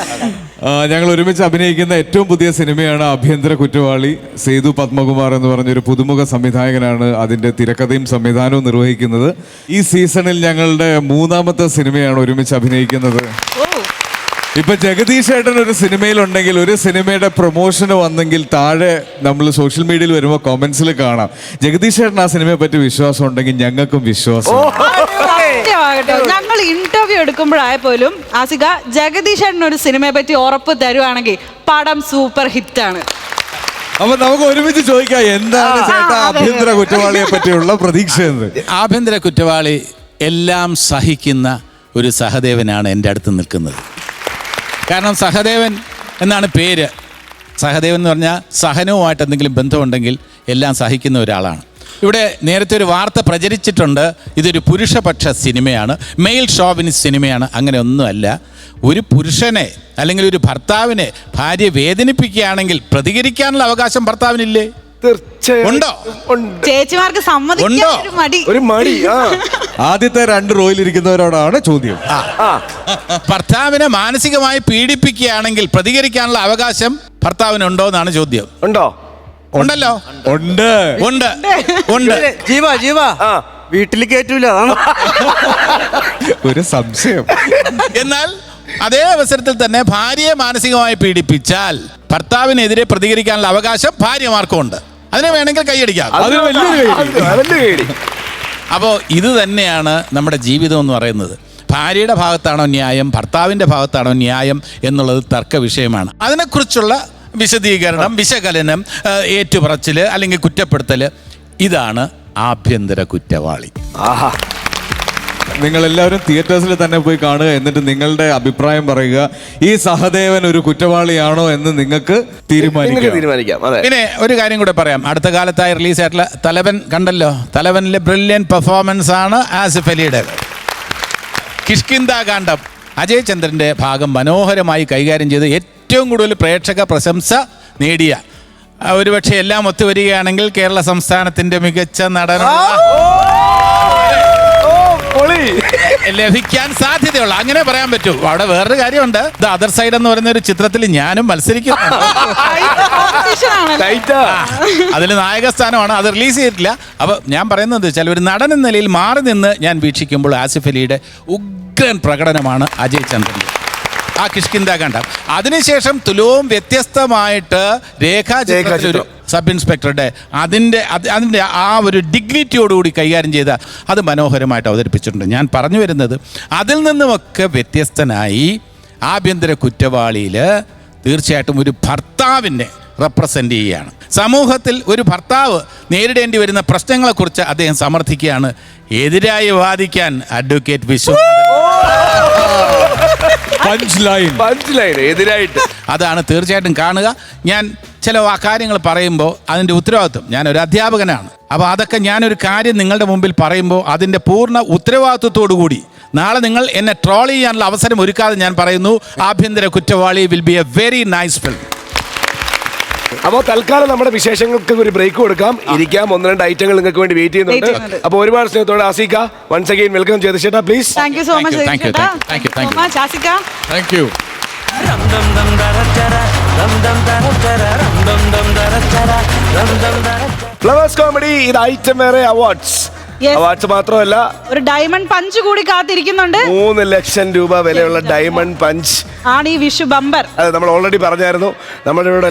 ഞങ്ങൾ ഒരുമിച്ച് അഭിനയിക്കുന്ന ഏറ്റവും പുതിയ സിനിമയാണ് ആഭ്യന്തര കുറ്റവാളി. സേതു പത്മകുമാർ എന്ന് പറഞ്ഞൊരു പുതുമുഖ സംവിധായകനാണ് അതിൻ്റെ തിരക്കഥയും സംവിധാനവും നിർവഹിക്കുന്നത്. ഈ സീസണിൽ ഞങ്ങളുടെ 3ാമത്തെ സിനിമയാണ് ഒരുമിച്ച് അഭിനയിക്കുന്നത്. ഇപ്പൊ ജഗദീഷ് ഏട്ടൻ ഒരു സിനിമയിലുണ്ടെങ്കിൽ, ഒരു സിനിമയുടെ പ്രൊമോഷന് വന്നെങ്കിൽ താഴെ നമ്മൾ സോഷ്യൽ മീഡിയയിൽ വരുമ്പോൾ കമന്റ്സിൽ കാണാം, ജഗദീഷ് ഏട്ടൻ ആ സിനിമയെ പറ്റി വിശ്വാസം ഉണ്ടെങ്കിൽ ഞങ്ങൾക്കും വിശ്വാസം. ഞങ്ങൾ ഇന്റർവ്യൂ എടുക്കുമ്പോഴായ പോലും ആസിക, ജഗദീഷ് ഏട്ടൻ ഒരു സിനിമയെ പറ്റി ഉറപ്പ് തരുവാണെങ്കിൽ പടം സൂപ്പർ ഹിറ്റാണ്. അപ്പൊ നമുക്ക് ഒരുമിച്ച് ചോദിക്കാം എന്താണ് ചേട്ടാ ആഭ്യന്തര കുറ്റവാളിയെ പറ്റിയുള്ള പ്രതീക്ഷ എന്ന്. ആഭ്യന്തര കുറ്റവാളി എല്ലാം സഹിക്കുന്ന ഒരു സഹദേവനാണ് എൻ്റെ അടുത്ത് നിൽക്കുന്നത്. കാരണം സഹദേവൻ എന്നാണ് പേര്. സഹദേവൻ എന്ന് പറഞ്ഞാൽ സഹനവുമായിട്ട് എന്തെങ്കിലും ബന്ധമുണ്ടെങ്കിൽ എല്ലാം സഹിക്കുന്ന ഒരാളാണ്. ഇവിടെ നേരത്തെ ഒരു വാർത്ത പ്രചരിച്ചിട്ടുണ്ട്, ഇതൊരു പുരുഷപക്ഷ സിനിമയാണ്, മെയിൽ ഷോവിനിസ്റ്റ് സിനിമയാണ്. അങ്ങനെ ഒന്നുമല്ല. ഒരു പുരുഷനെ അല്ലെങ്കിൽ ഒരു ഭർത്താവിനെ ഭാര്യ വേദനിപ്പിക്കുകയാണെങ്കിൽ പ്രതികരിക്കാനുള്ള അവകാശം ഭർത്താവിനില്ലേ? തീർച്ചയായും ഉണ്ടോ? ചേച്ചിമാർക്ക് സമ്മതിക്കാൻ ഉണ്ടോ? ഒരു മടി. ആദ്യത്തെ 2 റോയിലിരിക്കുന്നവരോടാണ് ചോദ്യം. ഭർത്താവിനെ മാനസികമായി പീഡിപ്പിക്കുകയാണെങ്കിൽ പ്രതികരിക്കാനുള്ള അവകാശം ഭർത്താവിനുണ്ടോ എന്നാണ് ചോദ്യം. ഉണ്ടോ? ഉണ്ടല്ലോ. ഉണ്ട് ഉണ്ട് ഉണ്ട്. ജീവ വീട്ടിൽ കേറ്റൂല. ഒരു സംശയം. എന്നാൽ അതേ അവസരത്തിൽ തന്നെ ഭാര്യയെ മാനസികമായി പീഡിപ്പിച്ചാൽ ഭർത്താവിനെതിരെ പ്രതികരിക്കാനുള്ള അവകാശം ഭാര്യമാർക്കും ഉണ്ട്. അതിനെ വേണമെങ്കിൽ കൈയടിക്കാം. അത് വലിയൊരു അപ്പോൾ ഇത് തന്നെയാണ് നമ്മുടെ ജീവിതം എന്ന് പറയുന്നത്. ഭാര്യയുടെ ഭാഗത്താണോ ന്യായം, ഭർത്താവിൻ്റെ ഭാഗത്താണോ ന്യായം എന്നുള്ളത് തർക്ക വിഷയമാണ്. അതിനെക്കുറിച്ചുള്ള വിശദീകരണം, വിശകലനം, ഏറ്റുപറച്ചിൽ അല്ലെങ്കിൽ കുറ്റപ്പെടുത്തൽ, ഇതാണ് ആഭ്യന്തര കുറ്റവാളി. ആഹാ. നിങ്ങൾ എല്ലാവരും തിയേറ്റേഴ്സിൽ തന്നെ പോയി കാണുക. എന്നിട്ട് നിങ്ങളുടെ അഭിപ്രായം പറയുക. ഈ സഹദേവൻ ഒരു കുറ്റവാളിയാണോ എന്ന് നിങ്ങൾക്ക് തീരുമാനിക്കാം. അതെ. പിന്നെ ഒരു കാര്യം കൂടെ പറയാം. അടുത്ത കാലത്തായി റിലീസായിട്ടുള്ള തലവൻ കണ്ടല്ലോ. തലവനിലെ ബ്രില്യൻ പെർഫോമൻസ് ആണ് ആസിഫ് അലിയുടെ. കിഷ്കിന്ധാകാന്ഡം അജയ് ചന്ദ്രൻ്റെ ഭാഗം മനോഹരമായി കൈകാര്യം ചെയ്ത് ഏറ്റവും കൂടുതൽ പ്രേക്ഷക പ്രശംസ നേടിയ, ഒരുപക്ഷെ എല്ലാം ഒത്തുവരികയാണെങ്കിൽ കേരള സംസ്ഥാനത്തിൻ്റെ മികച്ച നടനുള്ള ലഭിക്കാൻ സാധ്യതയുള്ള, അങ്ങനെ പറയാൻ പറ്റൂ. അവിടെ വേറൊരു കാര്യമുണ്ട്. ദ അതർ സൈഡ് എന്ന് പറയുന്ന ഒരു ചിത്രത്തിൽ ഞാനും മത്സരിക്കുന്നു. അതിൽ നായക സ്ഥാനമാണ്. അത് റിലീസ് ചെയ്തിട്ടില്ല. അപ്പോൾ ഞാൻ പറയുന്നത് വെച്ചാൽ ഒരു നടൻ എന്ന നിലയിൽ മാറി നിന്ന് ഞാൻ വീക്ഷിക്കുമ്പോൾ ആസിഫ് അലിയുടെ ഉഗ്രൻ പ്രകടനമാണ് അജയ് ചന്ദ്രൻ്റെ ആ കിഷ്കിന്ധാകാന്ഡം. അതിനുശേഷം തുലവും വ്യത്യസ്തമായിട്ട് രേഖാചിത്രത്തിലൊരു സബ് ഇൻസ്പെക്ടറുടെ അതിൻ്റെ ആ ഒരു ഡിഗ്നിറ്റിയോടുകൂടി കൈകാര്യം ചെയ്ത അത് മനോഹരമായിട്ട് അവതരിപ്പിച്ചിട്ടുണ്ട്. ഞാൻ പറഞ്ഞു വരുന്നത് അതിൽ നിന്നുമൊക്കെ വ്യത്യസ്തനായി ആഭ്യന്തര കുറ്റവാളിയിൽ തീർച്ചയായിട്ടും ഒരു ഭർത്താവിനെ റെപ്രസെൻ്റ് ചെയ്യുകയാണ്. സമൂഹത്തിൽ ഒരു ഭർത്താവ് നേരിടേണ്ടി വരുന്ന പ്രശ്നങ്ങളെക്കുറിച്ച് അദ്ദേഹം സമർത്ഥിക്കുകയാണ്. എതിരായി വാദിക്കാൻ അഡ്വക്കേറ്റ് വിശ്വനാഥൻ. എതിരായിട്ട് അതാണ് തീർച്ചയായിട്ടും കാണുക. ഞാൻ ചില കാര്യങ്ങൾ പറയുമ്പോൾ അതിൻ്റെ ഉത്തരവാദിത്വം, ഞാനൊരു അധ്യാപകനാണ്. അപ്പോൾ അതൊക്കെ ഞാനൊരു കാര്യം നിങ്ങളുടെ മുമ്പിൽ പറയുമ്പോൾ അതിൻ്റെ പൂർണ്ണ ഉത്തരവാദിത്വത്തോടു കൂടി നാളെ നിങ്ങൾ എന്നെ ട്രോൾ ചെയ്യാനുള്ള അവസരം ഒരുക്കാതെ ഞാൻ പറയുന്നു, ആഭ്യന്തര കുറ്റവാളി will be A very nice film. അപ്പോൾ തൽക്കാലം നമ്മുടെ വിശേഷങ്ങൾക്ക് ഒരു ബ്രേക്ക് കൊടുക്കാം. ഇരിക്കാം. 1-2 ഐറ്റങ്ങൾ നിങ്ങൾക്ക് വേണ്ടി വെയിറ്റ് ചെയ്യുന്നുണ്ട്. അപ്പോൾ ഒരുപാട് സ്നേഹത്തോടെ ആസിക, വൺസ് അഗൈൻ വെൽക്കം ചെയ്ത് ചേട്ടാ, please. Thank you so much. Asika, thank you. Flowers comedy ഇത് ഐറ്റം വേറെ അവാർഡ്സ്. അവാർഡ്സ് മാത്രമല്ല, ഒരു ഡയമണ്ട് പഞ്ച് കൂടി കാത്തിരിക്കുന്നുണ്ട്. 3 ലക്ഷം രൂപ വിലയുള്ള ഡയമണ്ട് പഞ്ച് ആണ് ഈ വിഷു ബമ്പർ. അതെ, നമ്മൾ ഓൾറെഡി പറഞ്ഞായിരുന്നു. നമ്മുടെ ഇവിടെ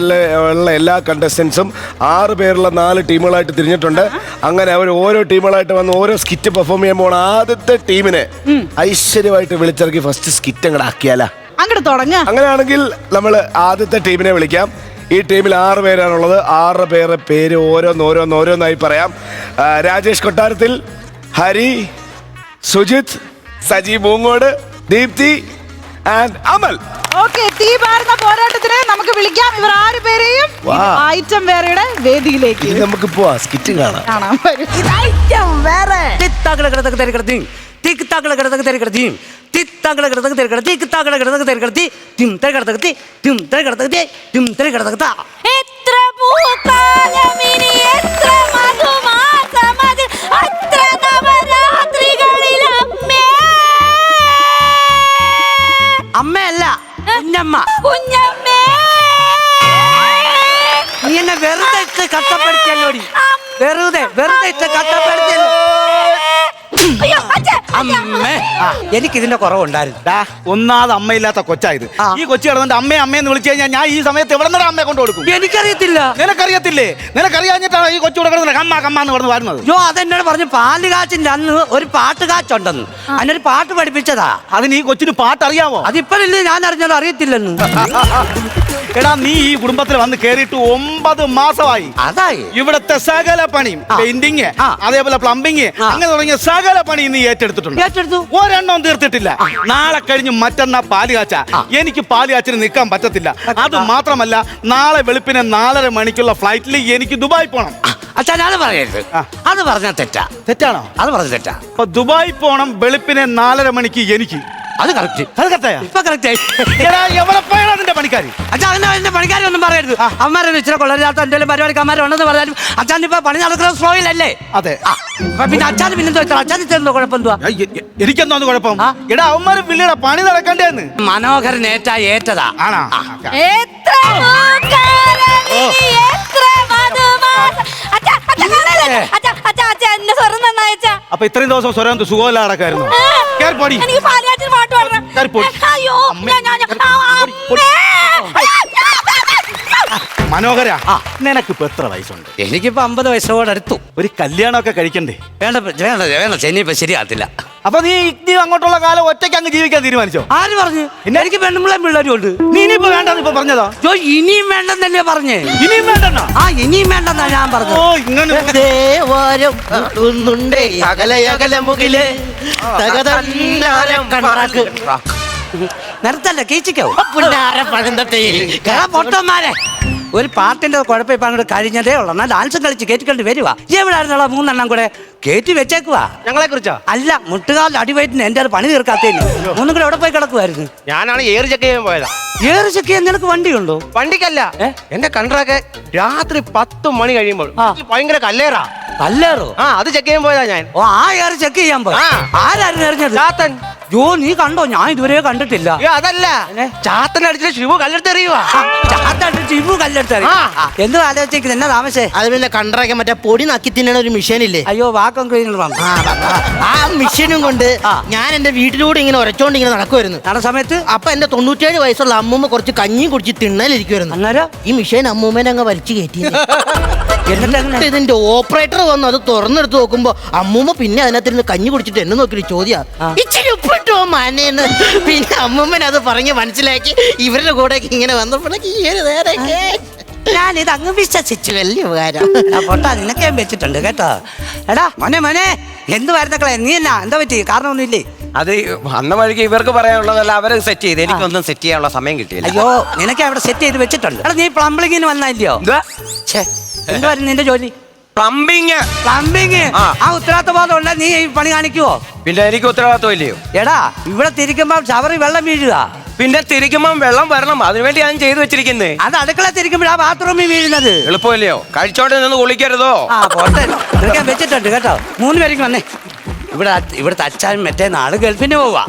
ഉള്ള എല്ലാ കണ്ടസ്റ്റൻസും 6 പേരുള്ള 4 ടീമുകളായിട്ട് തിരിഞ്ഞിട്ടുണ്ട്. അങ്ങനെ അവർ ഓരോ ടീമുകളായിട്ട് വന്ന് ഓരോ സ്കിറ്റ് പെർഫോം ചെയ്യാൻ പോകണം. ആദ്യത്തെ ടീമിനെ ഐശ്വര്യമായിട്ട് വിളിച്ചിറക്കി ഫസ്റ്റ് സ്കിറ്റ് അങ്ങോട്ട് ആക്കിയാലാ അങ്ങോട്ട് തുടങ്ങാം. അങ്ങനെയാണെങ്കിൽ നമ്മൾ ആദ്യത്തെ ടീമിനെ വിളിക്കാം. ഈ ടീമിൽ 6 പേരാണുള്ളത്. 6 പേരുടെ പേര് ഓരോന്നോരോന്നായി പറയാം. രാജേഷ് കൊട്ടാരത്തിൽ, ഹരി, സുജിത്, സജി മൂങ്ങോട്, ദീപ്തി ആൻഡ് അമൽ. ഓക്കെ, തീ പാർന്ന പോരാട്ടത്തിന് നമുക്ക് വിളിക്കാം ഇവർ 6 പേരെയും ഐറ്റം വേറെയുടെ വേദിയിലേക്ക്. നമുക്ക് പോവാ, സ്കിറ്റ് കാണാം. അമ്മയല്ല, കുഞ്ഞമ്മ. നീ എന്നെ വെറുതെ ഇട്ട് കഷ്ടപ്പെടുത്തിയല്ലോടി. വെറുതെ ഇട്ട് കഷ്ടപ്പെടുത്തിയല്ലോ. അമ്മേ, എനിക്ക് ഇതിന്റെ കുറവുണ്ടായിരുന്നു. ഒന്നാമത് അമ്മയില്ലാത്ത കൊച്ചായത്. ഈ കൊച്ചു കിടന്നിട്ട് അമ്മയെന്ന് വിളിച്ചു കഴിഞ്ഞാൽ ഞാൻ ഈ സമയത്ത് എവിടെ നിന്നാ അമ്മയെ കൊണ്ടു കൊടുക്കും? എനിക്കറിയത്തില്ല. നിനക്കറിയത്തില്ലേ? നിനക്കറിയാഞ്ഞിട്ട് എന്താണ് ഈ കൊച്ചുകൂടെ കിടന്നത് കമ്മ കമ്മാന്ന് പറഞ്ഞ് വരുന്നത്? യോ അതെന്നോട് പറഞ്ഞു പാല് കാച്ചിന്റെ അന്ന് ഒരു പാട്ട് കാച്ചുണ്ടെന്ന്. അതിനൊരു പാട്ട് പഠിപ്പിച്ചതാ. അതിന് ഈ കൊച്ചിന് പാട്ട് അറിയാമോ? അതിപ്പോഴല്ലേ ഞാൻ അറിഞ്ഞാലും അറിയത്തില്ലെന്ന്. എടാ നീ ഈ കുടുംബത്തിൽ വന്ന് കേറിയിട്ട് 9 മാസമായി. അതായി ഇവിടത്തെ സകല പണിയും പെയിന്റിങ് അതേപോലെ പ്ലംബിങ് അങ്ങനെ തുടങ്ങിയ സകല പണി നീ ഏറ്റെടുത്തിട്ടുണ്ട്. ഏറ്റെടുത്തു. ഒരെണ്ണം തീർത്തിട്ടില്ല. നാളെ കഴിഞ്ഞ് മറ്റന്നാ പാല് കാച്ച. എനിക്ക് പാല് കാച്ചിന് നിൽക്കാൻ പറ്റത്തില്ല. അത് മാത്രമല്ല നാളെ വെളുപ്പിനെ 4:30 മണിക്കുള്ള ഫ്ലൈറ്റിൽ എനിക്ക് ദുബായ് പോണം. അച്ഛാ അത് പറയരുത്. അത് പറഞ്ഞാൽ തെറ്റാ. തെറ്റാണോ? അത് പറഞ്ഞ തെറ്റാ. അപ്പൊ ദുബായ് പോണം വെളുപ്പിനെ 4:30 മണിക്ക് എനിക്ക്. അത് കറക്റ്റ്. അത് കറക്റ്റായോ? ഇപ്പൊ കറക്റ്റ് ആയി. എവിടെ പോയാ നിന്റെ പണിക്കാരി? അച്ഛാ അതിന്റെ പണിക്കാരൊന്നും പറയരുത്. അമ്മമാരെ ഇച്ചിരി കൊള്ളരുതാത്ത എന്തെങ്കിലും പരിപാടിക്ക് അമ്മമാരുണ്ടെന്ന് പറഞ്ഞാലും അച്ഛൻ ഇപ്പൊ പണി നടക്കുന്ന സ്ലോയിലല്ലേ? അതെ. പിന്നെ അച്ഛൻ പിന്നെന്തോ അച്ഛൻ ഇത്രന്തോ കുഴപ്പം എന്തുവാ? എനിക്കെന്തോന്ന് കുഴപ്പം? എടാ അവന്മാര് പിള്ളേടെ പണി നടക്കണ്ടേന്ന്. മനോഹരൻ ഏറ്റതാ. ആണോ? എത്ര എന്നെ സ്വർണ്ണം നന്നായച്ചാ. അപ്പൊ ഇത്രയും ദിവസം സ്വരം സുഖമില്ല നടക്കായിരുന്നു. എനിക്ക് പാലുകാച്ചിന് പാട്ട് പാടണം. അയ്യോ മനോഹര, നിനക്കിപ്പോ എത്ര വയസ്സുണ്ട്? എനിക്കിപ്പോ 50 വയസ്സോട് അടുത്തു. ഒരു കല്യാണമൊക്കെ കഴിക്കണ്ടേ? വേണ്ട വേണ്ട വേണ്ട, ചെന്നിപ്പോ ശരിയാകത്തില്ല. അപ്പൊ നീ അങ്ങോട്ടുള്ള കാലം ഒറ്റയ്ക്ക് അങ്ങ് ജീവിക്കാൻ തീരുമാനിച്ചോ? ആര് പറഞ്ഞു? എനിക്ക് പെണ്ണുമ്പിള്ളേം പിള്ളേരും ഉണ്ട്. നീ ഇനിയിപ്പോ വേണ്ടെന്ന് ഇപ്പൊ പറഞ്ഞതോ? ഇനിയും വേണ്ടെന്ന് തന്നെ പറഞ്ഞേ. ഇനിയും വേണ്ടെന്നാ? ഇനിയും വേണ്ടെന്നാ ഞാൻ പറഞ്ഞു. ഓ ഇങ്ങനെ നിർത്തല്ലേ കീച്ചിക്കോ പൊട്ടന്മാരെ. ഒരു പാട്ടിന്റെ കുഴപ്പം ഇപ്പൊ അങ്ങോട്ട് കഴിഞ്ഞതേ ഉള്ളൂ. എന്നാൽ ഡാൻസും കളിച്ച് കയറ്റിക്കൊണ്ട് വരുവാ. എവിടെയായിരുന്നുള്ള 3 കൂടെ കയറ്റി വെച്ചേക്കുവാ. ഞങ്ങളെ കുറിച്ചോ? അല്ല, മുട്ടുകാലിൽ അടിവയറ്റിന് എന്റെ അത് പണി തീർക്കാത്തേന് 3 കൂടെ എവിടെ പോയി കിടക്കുമായിരുന്നു? ഞാനാണ് ഏറ് ചെക്ക് ചെയ്യാൻ പോയതാ. ഏറ് ചെക്ക് ചെയ്യാൻ നിനക്ക് വണ്ടിയുണ്ടോ? വണ്ടിക്കല്ല, എന്റെ കണ്ടറൊക്കെ രാത്രി 10 മണി കഴിയുമ്പോൾ ഭയങ്കര കല്ലേറാ. കല്ലേറോ? അത് ചെക്ക് ചെയ്യാൻ പോയതാ ഞാൻ. ഓ ആ ഏറ് ചെക്ക് ചെയ്യാൻ പോയി. ആരായിരുന്നു എറിഞ്ഞത്? ചാത്തൻ. നീ കണ്ടോ? ഞാൻ ഇതുവരെ കണ്ടിട്ടില്ല. അതല്ല, ചാത്തൻ അടിച്ചിട്ട് ശിവു കല്ലെടുത്തെറിയുവാ. ശിവു കല്ലെടുത്തെറി. എന്ത് ആലോചിക്കുന്നത്? എന്നാ താമസേ? അത് പിന്നെ കണ്ടറൊക്കെ മറ്റേ പൊടി നക്കി തിന്നണ ഒരു മെഷീൻ ഇല്ലേ? അയ്യോ വാക്കം ക്ലീനർ. ആ മെഷീനും കൊണ്ട് ഞാൻ എന്റെ വീട്ടിലൂടെ ഇങ്ങനെ ഉരച്ചോണ്ട് ഇങ്ങനെ നടക്കുമായിരുന്നു. നടന്ന സമയത്ത് അപ്പൊ എന്റെ 97 വയസ്സുള്ള അമ്മൂമ്മ കുറച്ച് കഞ്ഞിയും കുടിച്ച് തിണ്ണലിരിക്കുമായിരുന്നു. അന്നേരം ഈ മെഷീൻ അമ്മൂമ്മേനെ അങ്ങ് വലിച്ചു കയറ്റി. എന്നിട്ട് ഇതിന്റെ ഓപ്പറേറ്റർ വന്നു അത് തുറന്നെടുത്ത് നോക്കുമ്പോ അമ്മൂമ്മ പിന്നെ അതിനകത്തിരുന്ന് കഞ്ഞി കുടിച്ചിട്ട് എന്നെ നോക്കി ചോദ്യാ, ഇച്ചിരി ഉപ്പിട്ടോ മാനേന്ന്. പിന്നെ അമ്മൂമ്മൻ അത് പറഞ്ഞ് മനസ്സിലാക്കി ഇവരുടെ കൂടെ ഇങ്ങനെ വന്നപ്പോഴേക്ക് ഈ ഒരു നേരൊക്കെ ഞാനിത് അങ്ങ് വിശ്വസിച്ചു. വലിയ ഉപകാരം. പൊട്ടാ നിനക്ക് ഞാൻ വെച്ചിട്ടുണ്ട് കേട്ടോ. എടാ മോനെ എന്ത് വരുന്നക്കളെ നീ എന്നാ എന്താ പറ്റി? കാരണമൊന്നുമില്ലേ? അത് വന്ന വഴിക്ക് ഇവർക്ക് പറയാനുള്ളതല്ല അവരെ സെറ്റ് ചെയ്ത് എനിക്കൊന്നും സെറ്റ് ചെയ്യാനുള്ള സമയം കിട്ടിയില്ല. അയ്യോ നിനക്ക് അവിടെ സെറ്റ് ചെയ്ത് വെച്ചിട്ടുണ്ട്. എടാ നീ പ്ലംബിങ്ങിന് വന്നല്ലോ. എന്തുവായിരുന്നു നിന്റെ ജോലി? പ്ലംബിങ്. ആ ഉത്തരവാദിത്വബോധം ഉണ്ടെ നീ ഈ പണി കാണിക്കുവോ? പിന്നെ എനിക്ക് ഉത്തരവാദിത്വം ഇല്ലയോ? എടാ ഇവിടെ തിരിക്കുമ്പോ ഷവറി വെള്ളം വീഴുക. പിന്നെ തിരിക്കുമ്പോ വെള്ളം വരണം, അതിനുവേണ്ടി ഞാൻ ചെയ്തു വെച്ചിരിക്കുന്നേ. അത് അടുക്കള തിരിക്കുമ്പോഴാ ബാത്റൂമിൽ വീഴുന്നത്. എളുപ്പമില്ലയോ? കഴിച്ചോണ്ട് നിന്ന് കുളിക്കരുതോ? പോട്ടെ, നിനക്ക് വെച്ചിട്ടുണ്ട് കേട്ടോ. 3 പേർക്ക് വന്നേ. ഇവിടുത്തെ അച്ഛൻ മറ്റേ നാട് ഗൾഫിന് പോവാ.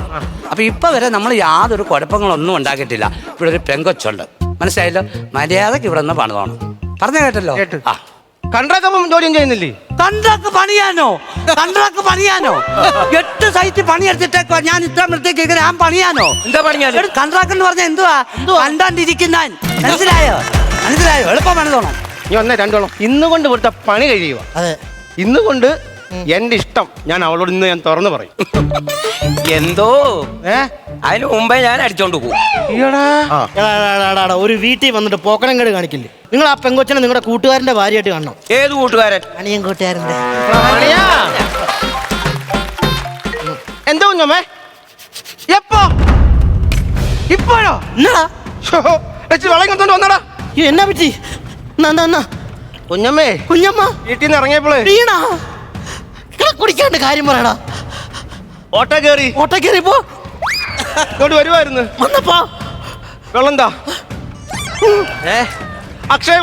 അപ്പൊ ഇപ്പൊ വരെ നമ്മൾ യാതൊരു കുഴപ്പങ്ങളൊന്നും ഉണ്ടാക്കിയിട്ടില്ല. ഇവിടെ ഒരു പെങ്കൊച്ചുണ്ട്, മനസ്സിലായല്ലോ. മര്യാദക്ക് ഇവിടെ നിന്ന് പണിതോണം. പറഞ്ഞു കേട്ടല്ലോ? കണ്ടറൊക്കെ ജോലിയും ചെയ്യുന്നില്ലേ? കണ്ടറാക്ക് പണിയാനോ? 8 സൈറ്റ് പണിയെടുത്തിട്ടേക്കോ. ഞാൻ ഇത്ര നിർത്തേക്ക് ഞാൻ പണിയാനോ? എന്താ പണിയാനോ? കണ്ടറാക്ക് എന്ന് പറഞ്ഞാൽ എന്തുവാ? കണ്ടാണ്ടിരിക്കുന്നൻ. മനസ്സിലായോ? എളുപ്പം പണിതോണം. നീ 1 2 ഇന്നുകൊണ്ട് ഇവിടുത്തെ പണി കഴിയുക. അതെ, ഇന്നുകൊണ്ട് എന്റെ ഇഷ്ടം ഞാൻ അവളോട് ഇന്ന് ഞാൻ തുറന്നു പറയും. എന്തോ അതിന് മുമ്പേ ഞാൻ അടിച്ചോണ്ട് പോകും. ഒരു വീട്ടിൽ വന്നിട്ട് പോക്കണങ്കേട് കാണിക്കില്ലേ? നിങ്ങൾ ആ പെങ്കൊച്ചനെ നിങ്ങളുടെ കൂട്ടുകാരന്റെ ഭാര്യയായിട്ട് കാണണം. ഏത് കൂട്ടുകാരൻ? അനിയൻ കൂട്ടുകാരന്റെ. എന്താ കുഞ്ഞമ്മേ? എപ്പോ? ഇപ്പോഴോ? എന്നാടാ വെള്ളം കൊണ്ടോണ്ട് വന്നടാ. എന്നാ പറ്റി? കുഞ്ഞമ്മേ, കുഞ്ഞമ്മ വീട്ടിൽ നിന്ന് ഇറങ്ങിയപ്പോളേ വീണാ? കുടിക്കാണ്ട് കാര്യം പറയടാ. ഓട്ടോ കയറിപ്പോ ഇങ്ങോട്ട് വരുമായിരുന്നു. വന്നപ്പോ വെള്ളം എന്താ? അക്ഷയ്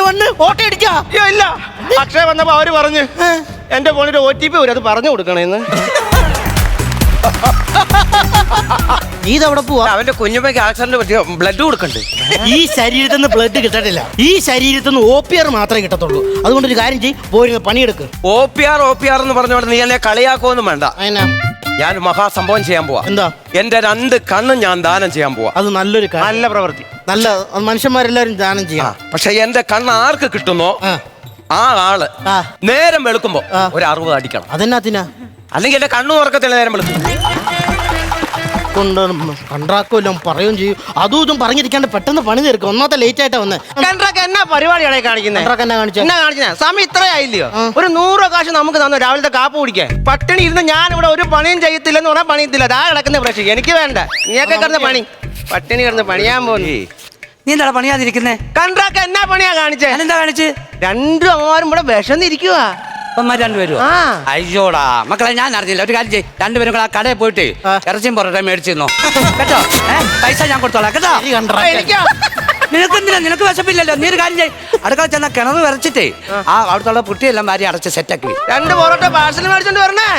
വന്ന് ഓട്ടോ അടിക്കാ? ഇല്ല, അക്ഷയ് വന്നപ്പോ അവര് പറഞ്ഞ് എന്റെ ഫോണിന്റെ OTP വരും, അത് പറഞ്ഞു കൊടുക്കണേന്ന്. ഇതവിടെ പോവാ? അവന്റെ കുഞ്ഞുമ്മയ്ക്ക് ആക്സിഡന്റ് പറ്റിയ ബ്ലഡ് കൊടുക്കണ്ടേ? ഈ ശരീരത്തിൽ നിന്ന് ബ്ലഡ് കിട്ടത്തില്ല. ഈ ശരീരത്തിൽ നിന്ന് OPR മാത്രമേ കിട്ടത്തുള്ളൂ. അതുകൊണ്ട് ഒരു കാര്യം ചെയ്യ്, പോയി പണിയെടുക്ക്. OPR എന്ന് പറഞ്ഞോണ്ട് നീ എന്നെ കളിയാക്കുമെന്നും വേണ്ട. ഞാൻ മഹാസംഭവം ചെയ്യാൻ പോവാ. എന്താ? എന്റെ 2 കണ്ണും ഞാൻ ദാനം ചെയ്യാൻ പോവാ. അത് നല്ലൊരു നല്ല പ്രവൃത്തി. നല്ല മനുഷ്യന്മാരെല്ലാരും ദാനം ചെയ്യാം. പക്ഷെ എന്റെ കണ്ണ് ആർക്ക് കിട്ടുന്നോ ആ ആള് നേരം വെളുക്കുമ്പോ ഒരു 60 അടിക്കണം. അതെന്നാത്തിനാ? അല്ലെങ്കിൽ എന്റെ കണ്ണു തുറക്കത്തില്ല നേരം വെളുക്കും. കണ്ടാക്കുമല്ലോ പറയുകയും ചെയ്യും. അതും ഇതും പറഞ്ഞിരിക്കാണ്ട് പെട്ടെന്ന് പണി തീർക്കും. ഒന്നാമത്തെ ലേറ്റ് ആയിട്ടാ വന്ന്. കണ്ട്രാക്ക് എന്നാ പരിപാടിയാണ് കാണിക്കുന്നത്? എന്നാ കാണിച്ച സമയം ഇത്രയായില്ലയോ? ഒരു 100 കാശ് നമുക്ക് തന്നു രാവിലത്തെ കാപ്പ് കുടിക്കാൻ. പട്ടിണി ഇരുന്ന് ഞാൻ ഇവിടെ ഒരു പണിയും ചെയ്യത്തില്ലെന്ന് പറഞ്ഞാൽ പണിയത്തില്ല. ദാ കിടക്കുന്ന പ്രശ്നം എനിക്ക് വേണ്ട. നീയൊക്കെ കിടന്ന് പണി, പട്ടിണി കിടന്ന് പണിയാൻ പോകുന്നു. നീ എന്താ പണിയാതിരിക്കുന്നേ? കണ്ട്രാക്ക് എന്നാ പണിയാ കാണിച്ചേ? എന്താ കാണിച്ച്? രണ്ടും ആരും ഇവിടെ വിശന്നിരിക്കുക. രണ്ടുപേരും അയ്യോടാ മക്കളെ, ഞാൻ അറിഞ്ഞില്ല. ഒരു കാര്യം ചെയ്യ്, രണ്ടുപേരും കൂടെ ആ കടയിൽ പോയിട്ട് ഇറച്ചിയും പൊറോട്ട മേടിച്ചിരുന്നോ കേട്ടോ. പൈസ ഞാൻ കൊടുത്തോളാം കേട്ടോ. നിനക്കെന്തിനാ? നിനക്ക് വിശപ്പില്ലല്ലോ. നീ ഒരു കാര്യം ചെയ്യ്, അടുക്കള ചെന്ന കിണറ് വരച്ചിട്ടേ അവിടുത്തെ പുട്ടിയെല്ലാം വാരി അടച്ച് സെറ്റാക്കി 2 പൊറോട്ട പാഴ്സൽ മേടിച്ചോണ്ട് വരണേ.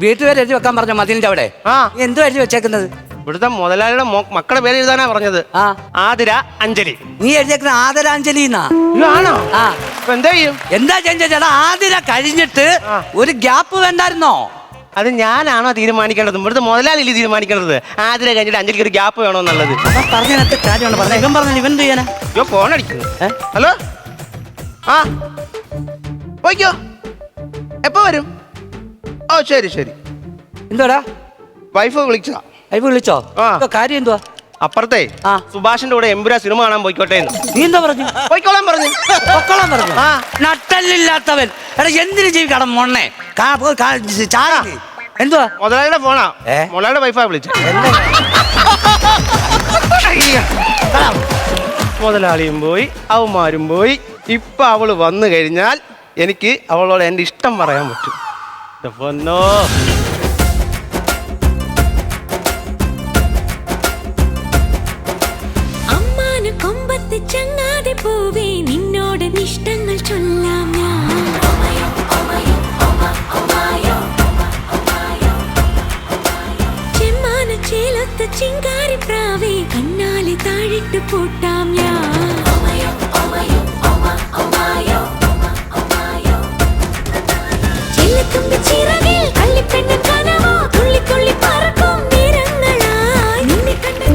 വീട്ടുപേര് എഴുതി വെക്കാൻ പറഞ്ഞ മതിലിന്റെ അവിടെ നീ എന്തോ എഴുതി വെച്ചേക്കുന്നത്? ഇവിടുത്തെ മുതലാളിയുടെ മക്കളുടെ പേര് എഴുതാനാ പറഞ്ഞത്. ആതിര, അഞ്ജലി. നീ എഴുതിയേക്കുന്ന ആദരാഞ്ജലി ആണോ? എന്താ ചെയ്യും? എന്താ ചേട്ടാ, ആതിര കഴിഞ്ഞിട്ട് ഒരു ഗ്യാപ്പ് വേണ്ടായിരുന്നോ? അത് ഞാനാണോ തീരുമാനിക്കേണ്ടത്? ഇവിടുത്തെ മുതലാളി തീരുമാനിക്കേണ്ടത് ആതിര കഴിഞ്ഞിട്ട് അഞ്ജലിക്ക് ഒരു ഗ്യാപ്പ് വേണോന്നുള്ളത്. പറഞ്ഞ കാര്യമാണ് പറഞ്ഞത്. ഇവൻ പറഞ്ഞു ഇവൻ ചെയ്യാനാ? അയ്യോ ഫോൺ അടിക്കുന്നു. ഹലോ, ആ പോയിക്കോ. എപ്പോ വരും? ഓ ശരി ശരി. എന്തോടാ? വൈഫ് വിളിച്ചതാ. വൈഫ് വിളിച്ചോ? കാര്യം എന്തുവാ? അപ്പുറത്തെ സുഭാഷിന്റെ കൂടെ എമ്പുരാ സിനിമ കാണാൻ പോയിക്കോട്ടെ. നീ എന്താ പറഞ്ഞു? പോയിക്കോളാൻ പറഞ്ഞു. നട്ടല്ലില്ലാത്തവൻ. എടാ എന്തിനു ജീവിക്കണം മൊണ്ണെ? എന്തുവാ? മുതലാളിയുടെ ഫോണാ. മുതലാളിയുടെ വൈഫാ വിളിച്ചത്. മുതലാളിയും പോയി, അവന്മാരും പോയി. ഇപ്പൊ അവള് വന്നു കഴിഞ്ഞാൽ എനിക്ക് അവളോട് എന്റെ ഇഷ്ടം പറയാൻ പറ്റും. പൊന്നോ, ചങ്ങാതി പൂവേ നിന്നോട് ഇഷ്ടങ്ങൾ ചൊല്ലാം ഞാൻ. ചെമ്മാന ചേലൊത്ത ചിങ്കാരി പ്രാവേ കണ്ണാലെ താഴിട്ട് പൂട്ടാം ഞാൻ. ചെല്ലത്തുമ്പി ചിറകിൽ കള്ളിപ്പെണ്ണ കനവോ തുള്ളി തുള്ളി പറക്കും നിറങ്ങളായി നിന്നെ കണ്ട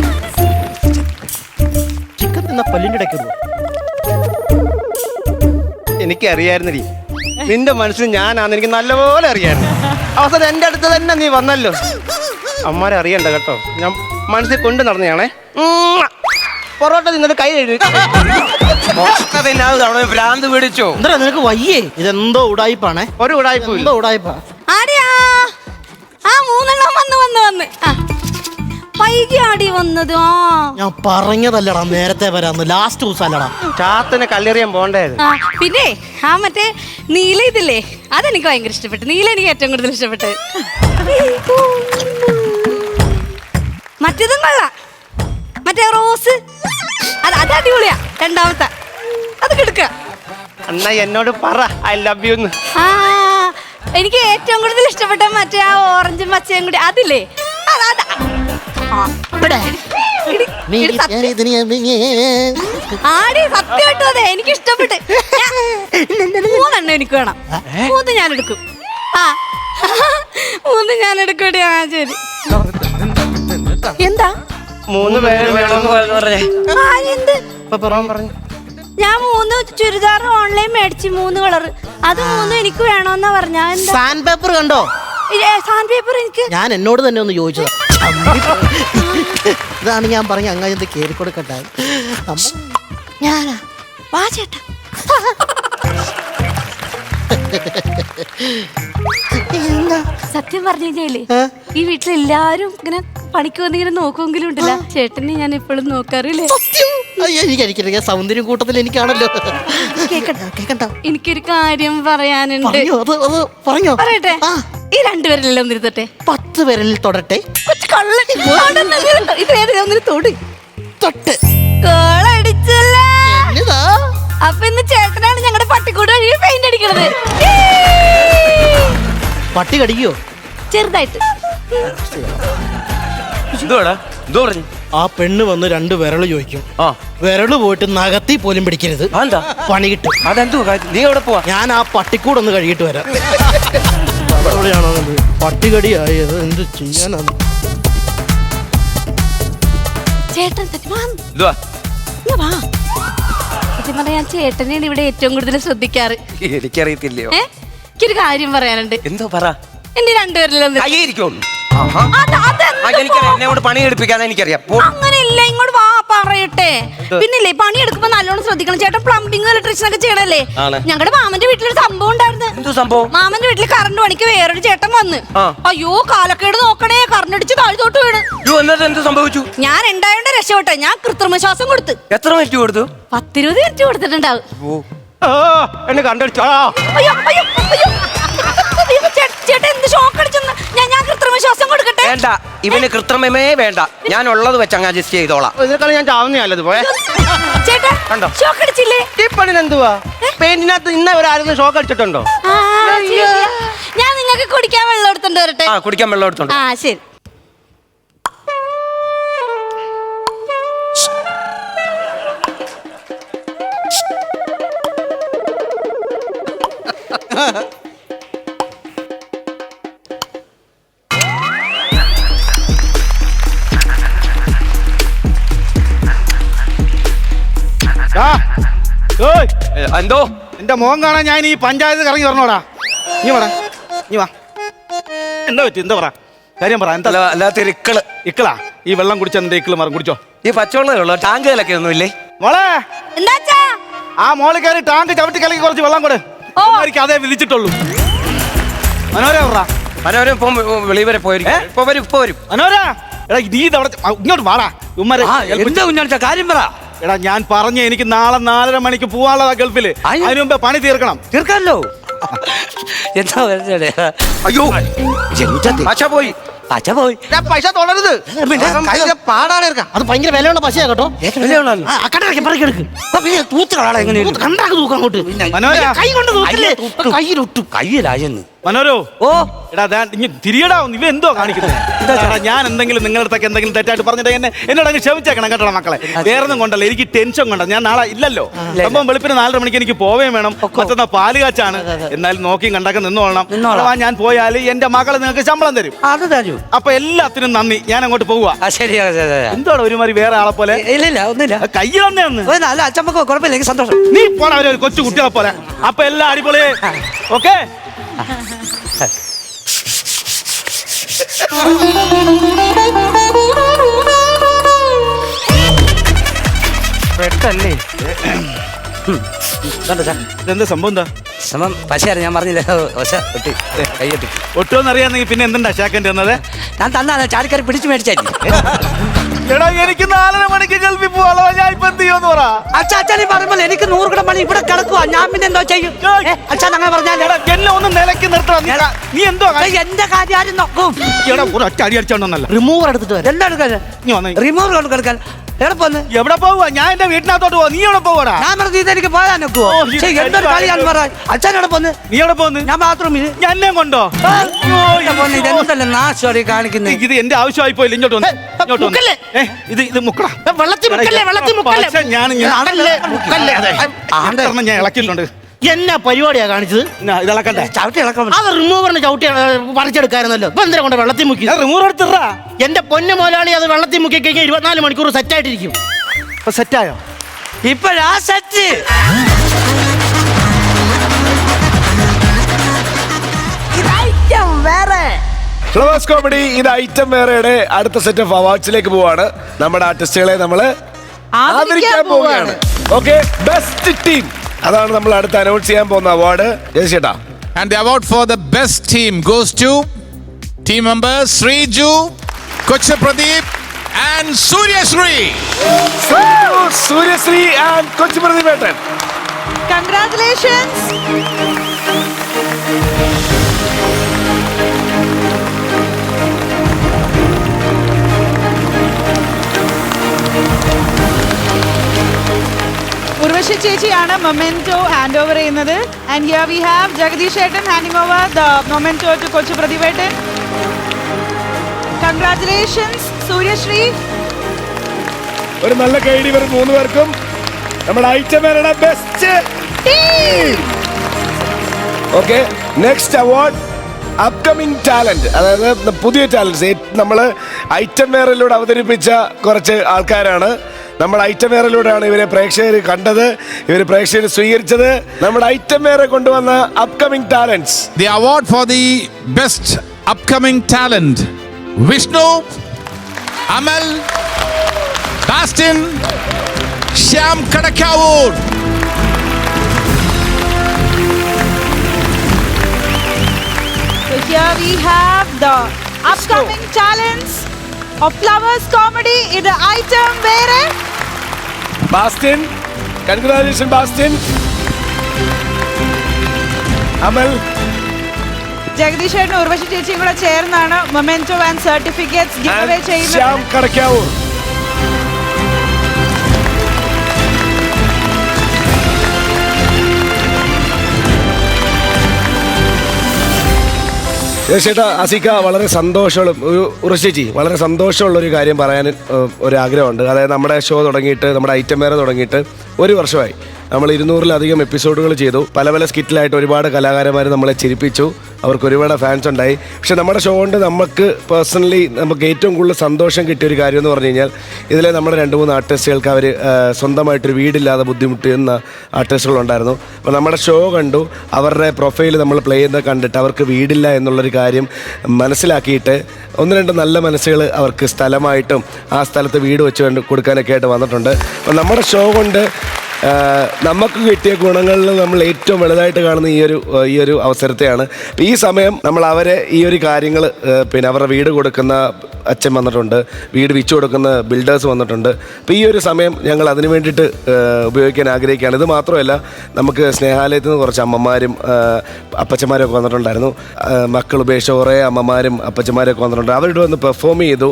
പല്ലിന്റെ ഇടയ്ക്കുന്നു. എനിക്കറിയായിരുന്നടി നിന്റെ മനസ്സിൽ ഞാനാന്ന് എനിക്ക് നല്ലപോലെ അറിയായിരുന്നു. അവസാനം എന്റെ അടുത്ത് തന്നെ നീ വന്നല്ലോ. അമ്മാരെ അറിയണ്ട കേട്ടോ, ഞാൻ മനസ്സിൽ കൊണ്ട് നടന്നയാണേ. പൊറോട്ട നിന്നിട്ട് കൈ കഴുകി ഭ്രാന്ത് പിടിച്ചോ? എന്താ നിനക്ക് വയ്യേ? ഇതെന്തോ ഉടായിപ്പാണേ. ഒരു ഉടായിപ്പോ എന്തോ ഉടായിപ്പാ. വന്ന് വൈകിയാടി വന്നത്. ഞാൻ പറഞ്ഞതല്ലടാ നേരത്തെ വരാന്ന്. ലാസ്റ്റ് ദിവസമല്ലടാ. ചാത്തനെ കല്ലെറിയാൻ പോണ്ടായത്. പിന്നെ ആ മറ്റേ നീല ഇതില്ലേ, അതെനിക്ക് ഭയങ്കര ഇഷ്ടപ്പെട്ടു. നീല എനിക്ക് ഏറ്റവും കൂടുതൽ ഇഷ്ടപ്പെട്ടു. മറ്റേതും കൊള്ളാം. മറ്റേ റോസ് അത് അടിപൊളിയാ. രണ്ടാമത്തെ അത് കിടക്കുക. എന്നാ എന്നോട് പറ ഐ ലവ് യു. എനിക്ക് ഏറ്റവും കൂടുതൽ ഇഷ്ടപ്പെട്ട മറ്റേ ആ ഓറഞ്ചും പച്ചയും കൂടി അതില്ലേ, ആടി സത്യമായിട്ടും അതെ എനിക്ക് ഇഷ്ടപ്പെട്ട്. 3 എനിക്ക് വേണം. 3 ഞാൻ എടുക്കും. 3 ഞാൻ എടുക്കൂടി. ശരി. എന്താ 3 പേര് വേണമെന്ന് പറഞ്ഞേ? ഞാൻ 3 ചുരിദാർ ഓൺലൈൻ മേടിച്ചു. 3 കളർ. അത് 3 എനിക്ക് വേണോന്നാ പറഞ്ഞ. സാൻഡ് പേപ്പർ കണ്ടോ? സാൻഡ് പേപ്പർ എനിക്ക് ഞാൻ എന്നോട് തന്നെ ഒന്ന് ചോദിച്ചത്. ഇതാണ് ഞാൻ പറഞ്ഞ അങ്ങനത്തെ കേറി കൊടുക്കട്ടെ. ഞാനാ വാ ചേട്ടാ. സത്യം പറഞ്ഞു കഴിഞ്ഞാലേ ഈ വീട്ടിലെല്ലാരും ഇങ്ങനെ പണിക്ക് വന്നിങ്ങനെ നോക്കുമെങ്കിലും ഉണ്ടല്ല, ചേട്ടനെ ഞാൻ എപ്പോഴും നോക്കാറില്ലേ. എനിക്ക് സൗന്ദര്യം കൂട്ടത്തിൽ എനിക്കാണല്ലോ. എനിക്കൊരു കാര്യം പറയാനുണ്ട്. പറഞ്ഞോ. പറയട്ടെ. ഈ 2 പേരിലെല്ലാം ഒന്നിരുത്തട്ടെ. 10 പേരിൽ തൊടട്ടെ. അപ്പൊ ഇന്ന് ചേട്ടനാണ് ഞങ്ങളുടെ പട്ടിക്കൂട് വഴി പെയിന്റ് അടിക്കണത്. പട്ടി കടിക്കോ? ചെറുതായിട്ട്. ആ പെണ്ണ് വന്ന് 2 വിരള് ചോദിക്കും. വിരള് പോയിട്ട് നഖത്തി പോലും പിടിക്കരുത്. പണി കിട്ടും. നീ എവിടെ പോവാ? ഞാൻ ആ പട്ടിക്കൂടൊന്ന് കഴുകിട്ട് വരാം. എവിടെയാണോ പട്ടി കടിയായത്? എന്ത് ചെയ്യാനാണ്? ചേട്ടൻ സത്യം പറഞ്ഞാൽ ഞാൻ ചേട്ടനെയാണ് ഇവിടെ ഏറ്റവും കൂടുതൽ ശ്രദ്ധിക്കാറ്. എനിക്കറിയത്തില്ലയോ? എനിക്കൊരു കാര്യം പറയാനുണ്ട്. എന്തോ പറ. എന്റെ രണ്ടുപേരിലും കയ്യിരിക്കും. എനിക്കറിയാം, എന്നെ കൊണ്ട് പണി എടുപ്പിക്കാതെ എനിക്കറിയാം. അങ്ങനെയില്ല, ഇങ്ങോട്ട് വാ പറയട്ടെ. പിന്നില്ലേ പണി എടുക്കുമ്പോ നല്ലോണം ശ്രദ്ധിക്കണം. ചേട്ടൻ പ്ലംബിംഗ് ഇലക്ട്രീഷ്യൻ ഒക്കെ ചെയ്യണല്ലേ. ഞങ്ങളുടെ മാമന്റെ വീട്ടിലൊരു സംഭവം ഉണ്ടായിരുന്നു. എന്ത് സംഭവം? മാമന്റെ വീട്ടിൽ കറണ്ട് പണിക്ക് വേറൊരു ചേട്ടൻ വന്ന്. അയ്യോ കാലക്കേട് നോക്കണേ, കറണ്ടടിച്ച് താഴ്ത്തോട്ട് വീണ്. എന്ത് സംഭവിച്ചു? ഞാൻ ഉണ്ടായോണ്ട് രക്ഷപ്പെട്ടെ. ഞാൻ കൃത്രിമ ശ്വാസം കൊടുത്ത്. എത്ര മിനിറ്റ് കൊടുത്തു? 10-20 മിനിറ്റ് കൊടുത്തിട്ടുണ്ടാവും. എന്നെ കണ്ടടിച്ചോ. അയ്യോ അയ്യോ അയ്യോ ചേട്ടൻ എന്ത് ഷോക്ക് അടിച്ചെന്ന്. ഞാൻ കൃത്രിമ ശ്വാസം കൊടുക്കട്ടെ? വേണ്ട, ഇവന് കൃത്രിമമേ വേണ്ട. ഞാൻ ഉള്ളത് വെച്ച് അങ്ങ് അഡ്ജസ്റ്റ് ചെയ്തോളാം. ഇതിനേക്കാൾ ഞാൻ ചാവുന്നതല്ലത് പോയെ. ചേട്ടാ കണ്ടോ ഷോക്ക് അടിച്ചില്ലേ? ഈ പണിന് എന്തുവാ? പെയിന്റിനകത്ത് ഇന്ന ആരെങ്കിലും ഷോക്ക് അടിച്ചിട്ടുണ്ടോ? ഞാൻ നിങ്ങൾക്ക് കുടിക്കാൻ വെള്ളം എടുത്തോണ്ട് വരട്ടെ? കുടിക്കാൻ വെള്ളം എടുത്തോണ്ട്. ശരി. എന്തോ എന്റെ മോൻ കാണാൻ ഞാൻ ഈ പഞ്ചായത്ത് കറങ്ങി വരണോടാ. നീ വാ, നീ വാ. എന്താ പറ്റി? എന്താ പറ, കാര്യം പറ. എന്താ അല്ലാത്തൊരു ഇക്കള്. ഇക്കളാ? ഈ വെള്ളം കുടിച്ചാൽ എന്റെ ഇക്കള് മാറും. കുടിച്ചോ. ഈ പച്ചവെള്ളം ടാങ്കുകളൊക്കെ ഒന്നും ഇല്ലേ മോളെ? എന്താച്ചാ? ആ മോളിൽ കയറി ടാങ്ക് ചവിട്ടി കലക്കി കുറച്ച് വെള്ളം കൊടു. അതേ വിധിച്ചിട്ടുള്ളൂ. മനോര പറ. മനോര വെളി വരെ പോയിരിക്കും. ഇപ്പൊ വരും. മനോര, എടാ നീ ഇങ്ങോട്ട് വാടാ. എന്താ കാര്യം പറ. എടാ ഞാൻ പറഞ്ഞ എനിക്ക് നാളെ 4:30 മണിക്ക് പോവാനുള്ളതാ ഗൾഫില്. അതിനു മുമ്പേ പണി തീർക്കാമല്ലോ. എന്താ അയ്യോ പോയി. പൈസ തൊടരുത്. പാടാണ് അത് ഭയങ്കര വിലയുള്ള പശയാ കേട്ടോ. കൈ കൊണ്ട് കയ്യിലായെന്ന്. മനോരോ, എടാ തിരിയടാ. ഇവ എന്തോ കാണിക്കുന്നത്? ഞാൻ എന്തെങ്കിലും നിങ്ങളുടെ അടുത്തൊക്കെ എന്തെങ്കിലും തെറ്റായിട്ട് പറഞ്ഞിട്ട് എന്നോട് അങ്ങ് ക്ഷമിച്ചേക്കണം കേട്ടോ മക്കളെ. വേറൊന്നും കൊണ്ടല്ല, എനിക്ക് ടെൻഷൻ കൊണ്ട. ഞാൻ നാളെ ഇല്ലല്ലോ. അപ്പം വെളുപ്പിന് 4:30 മണിക്ക് എനിക്ക് പോവേം വേണം. മറ്റന്നാ പാല് കാച്ചാണ്. എന്നാലും നോക്കിയും കണ്ടൊക്കെ നിന്നോളണം. ഞാൻ പോയാൽ എന്റെ മകള് നിങ്ങൾക്ക് ശമ്പളം തരും. അത് തരൂ. അപ്പൊ എല്ലാത്തിനും നന്ദി. ഞാൻ അങ്ങോട്ട് പോവുക. ശരി. എന്താണ് ഒരുമാതിരി വേറെ ആളെ പോലെ? ഇല്ല ഒന്നുമില്ല. കയ്യിൽ വന്നേ ഒന്ന്. അല്ല അച്ഛമ്മക്ക് കുഴപ്പമില്ല, എനിക്ക് സന്തോഷം. നീ പോടാ, ഒരു കൊച്ചു കുട്ടികളെ പോലെ. അപ്പൊ എല്ലാം അടിപൊളി. ഓക്കെ. പെട്ടല്ലേ? ഇതെന്താ സംഭവം? എന്താ സംഭവം? പശയാണ്, ഞാൻ പറഞ്ഞില്ല. കൈയ്യട്ടി ഒട്ടുമെന്നറിയാന്നെങ്കിൽ പിന്നെ എന്തുണ്ടാ ഷാക്കൻ്റെ തന്നത്? ഞാൻ തന്നാ ചാടിക്കറി പിടിച്ചു മേടിച്ചായിരുന്നു. എടാ എനിക്ക് 4:30 മണിക്ക് ഗൾഫിൽ പോവാളോ. ഞാൻ ഇപ്പൊ എന്ത് ചെയ്യുമെന്ന് പറ. അച്ഛൻ പറയുമ്പോൾ എനിക്ക് 100 കിലോ പണി ഇവിടെ കിടക്കുവാ. ഞാൻ പിന്നെ എന്തോ ചെയ്യും? അച്ഛൻ അങ്ങനെ പറഞ്ഞാൽ എന്നെ ഒന്ന് നിലയ്ക്ക് നിർത്തണം. നീ എന്തോ എന്റെ കാര്യം ആരും നോക്കും. ഒറ്റ അടി അടിച്ചോണ്ടല്ല. റിമൂവർ എടുത്തിട്ട് വരാം. എന്താ എടുക്കാൻ? റിമൂവർ കൊണ്ട് കിടക്കാൻ എവിടെ പോന്ന്? എവിടെ പോവാ? ഞാൻ എന്റെ വീട്ടിനകത്തോട്ട് പോവാ. നീ എവിടെ പോവാടാ? ഞാൻ പറഞ്ഞു ഇതെനിക്ക് പോയാൽ നോക്കുവോ? എന്തൊരു കളിയാന്ന് പറ. അച്ഛൻ എവിടെ പോന്ന്? നീ എവിടെ പോന്ന്? ഞാൻ ബാത്റൂമിൽ. എന്നെ കൊണ്ടോ? ഇതെന്തല്ലേ നാശോടി കാണിക്കുന്നത്? ഇത് എന്റെ ആവശ്യമായി പോയില്ല. ഇങ്ങോട്ട് വന്ന് ഇത് മുക്കടാ. ഞാൻ ഇളക്കിയിട്ടുണ്ട്. എന്നാ പരിപാടിയാ കാണിച്ചത്? ഇളക്കണ്ടേ? ചവിട്ടി ഇളക്കാൻ അത് റിമൂവറിന് ചവിട്ടി പറിച്ചെടുക്കായിരുന്നല്ലോ. ഇപ്പൊ എന്തിനാ കൊണ്ട് വെള്ളത്തിൽ മുക്കി? റിമൂവർ എടുത്തിടാ. എന്റെ പൊന്നു മുതലാളി അത് വെള്ളത്തിൽ മുക്കി കഴിഞ്ഞാൽ 24 മണിക്കൂർ സെറ്റ് ആയിട്ടിരിക്കും. സെറ്റായോ? ഇപ്പഴാ സെറ്റ്. ഫ്ലവേഴ്സ് കോമഡി ഇത് ഐറ്റം വേറെയുടെ അടുത്ത സെറ്റ് ഓഫ് അവാർഡ്സിലേക്ക് പോവാണ്. നമ്മുടെ ആർട്ടിസ്റ്റുകളെ നമ്മള് ആദരിക്കാൻ പോവുകയാണ്. ഓക്കെ, ബെസ്റ്റ് ടീം, അതാണ് നമ്മൾ അടുത്ത് അനൗൺസ് ചെയ്യാൻ പോകുന്ന അവാർഡ്. ചേട്ടാ, And the award for the best team goes to team members Sriju, Kocha Pradeep and Suryashree. Suryashree and Kocha Pradeep. Congratulations. Urvashi ചേച്ചിയാണ് മൊമെന്റോ ഹാൻഡ് ഓവർ ചെയ്യുന്നത്. And here we have Jagadish ഏട്ടൻ handing over the memento to കൊച്ചു പ്രതിഭേട്ടൻ. Congratulations Suryasree. ഒരു നല്ല കൈഡി വരും 3 പേർക്കും. നമ്മുടെ ഐറ്റം വേറെ best team. Okay, next award upcoming talent, അതായത് പുതിയ ടാലൻസ്. നമ്മൾ ഐറ്റം വേറിലൂടെ അവതരിപ്പിച്ച കുറച്ച് ആൾക്കാരാണ്. നമ്മുടെ ഐറ്റം വെയറിലൂടെയാണ് ഇവരെ പ്രേക്ഷകർ കണ്ടത്, ഇവർ പ്രേക്ഷകർ സ്വീകരിച്ചത്. നമ്മുടെ ഐറ്റം വെയറെ കൊണ്ടുവന്ന upcoming talents. The award for the best upcoming talent, Vishnu, Amal, Bastin, Shyam Kadakavur. So here we have the upcoming talents of Flowers Comedy in the item Vere. Bastin, congratulation Bastin. Amal, Jagadish ചേട്ടനും ഉർവശി ചേച്ചിയും കൂടെ ചേർന്നാണ് memento and certificates give away ചെയ്യുന്നത്. ശ്യാം കടക്കാവൂർ. ചേട്ടാ, അസിക്ക, വളരെ സന്തോഷമുള്ള ഉറച്ചേച്ചി, വളരെ സന്തോഷമുള്ള ഒരു കാര്യം പറയാൻ ഒരു ആഗ്രഹമുണ്ട്. അതായത് നമ്മുടെ ഷോ തുടങ്ങിയിട്ട്, നമ്മുടെ ഐറ്റം വേറെ തുടങ്ങിയിട്ട് 1 വർഷമായി. നമ്മൾ 200-ലധികം എപ്പിസോഡുകൾ ചെയ്തു. പല പല സ്കിറ്റിലായിട്ട് ഒരുപാട് കലാകാരന്മാർ നമ്മളെ ചിരിപ്പിച്ചു. അവർക്ക് ഒരുപാട് ഫാൻസ് ഉണ്ടായി. പക്ഷെ നമ്മുടെ ഷോ കൊണ്ട് നമുക്ക് പേഴ്സണലി നമുക്ക് ഏറ്റവും കൂടുതൽ സന്തോഷം കിട്ടിയ ഒരു കാര്യം എന്ന് പറഞ്ഞു കഴിഞ്ഞാൽ, ഇതിലെ നമ്മുടെ 2-3 ആർട്ടിസ്റ്റുകൾക്ക് അവർ സ്വന്തമായിട്ടൊരു വീടില്ലാതെ ബുദ്ധിമുട്ടുന്ന ആർട്ടിസ്റ്റുകളുണ്ടായിരുന്നു. അപ്പോൾ നമ്മുടെ ഷോ കണ്ടു, അവരുടെ പ്രൊഫൈൽ നമ്മൾ പ്ലേ ചെയ്യുന്നത് കണ്ടിട്ട് അവർക്ക് വീടില്ല എന്നുള്ളൊരു കാര്യം മനസ്സിലാക്കിയിട്ട് 1-2 നല്ല മനസ്സുകൾ അവർക്ക് സ്ഥലമായിട്ടും ആ സ്ഥലത്ത് വീട് വെച്ച് കൊടുക്കാനൊക്കെ ആയിട്ട് വന്നിട്ടുണ്ട്. അപ്പോൾ നമ്മുടെ ഷോ കൊണ്ട് നമുക്ക് കിട്ടിയ ഗുണങ്ങളിൽ നമ്മൾ ഏറ്റവും വലുതായിട്ട് കാണുന്ന ഈ ഒരു അവസരത്തെയാണ്. ഈ സമയം നമ്മൾ അവരെ ഈ ഒരു കാര്യങ്ങൾ, പിന്നെ അവരുടെ വീട് കൊടുക്കുന്ന അച്ഛൻ വന്നിട്ടുണ്ട്, വീട് വിച്ചു കൊടുക്കുന്ന ബിൽഡേഴ്സ് വന്നിട്ടുണ്ട്. അപ്പോൾ ഈ ഒരു സമയം ഞങ്ങൾ അതിന് വേണ്ടിയിട്ട് ഉപയോഗിക്കാൻ ആഗ്രഹിക്കുകയാണ്. ഇത് മാത്രമല്ല, നമുക്ക് സ്നേഹാലയത്തിൽ നിന്ന് കുറച്ച് അമ്മമാരും അപ്പച്ചന്മാരൊക്കെ വന്നിട്ടുണ്ടായിരുന്നു. മക്കൾ ഉപേക്ഷിച്ച കുറേ അമ്മമാരും അപ്പച്ചന്മാരൊക്കെ വന്നിട്ടുണ്ട്. അവരുടെ വന്ന് പെർഫോം ചെയ്തു.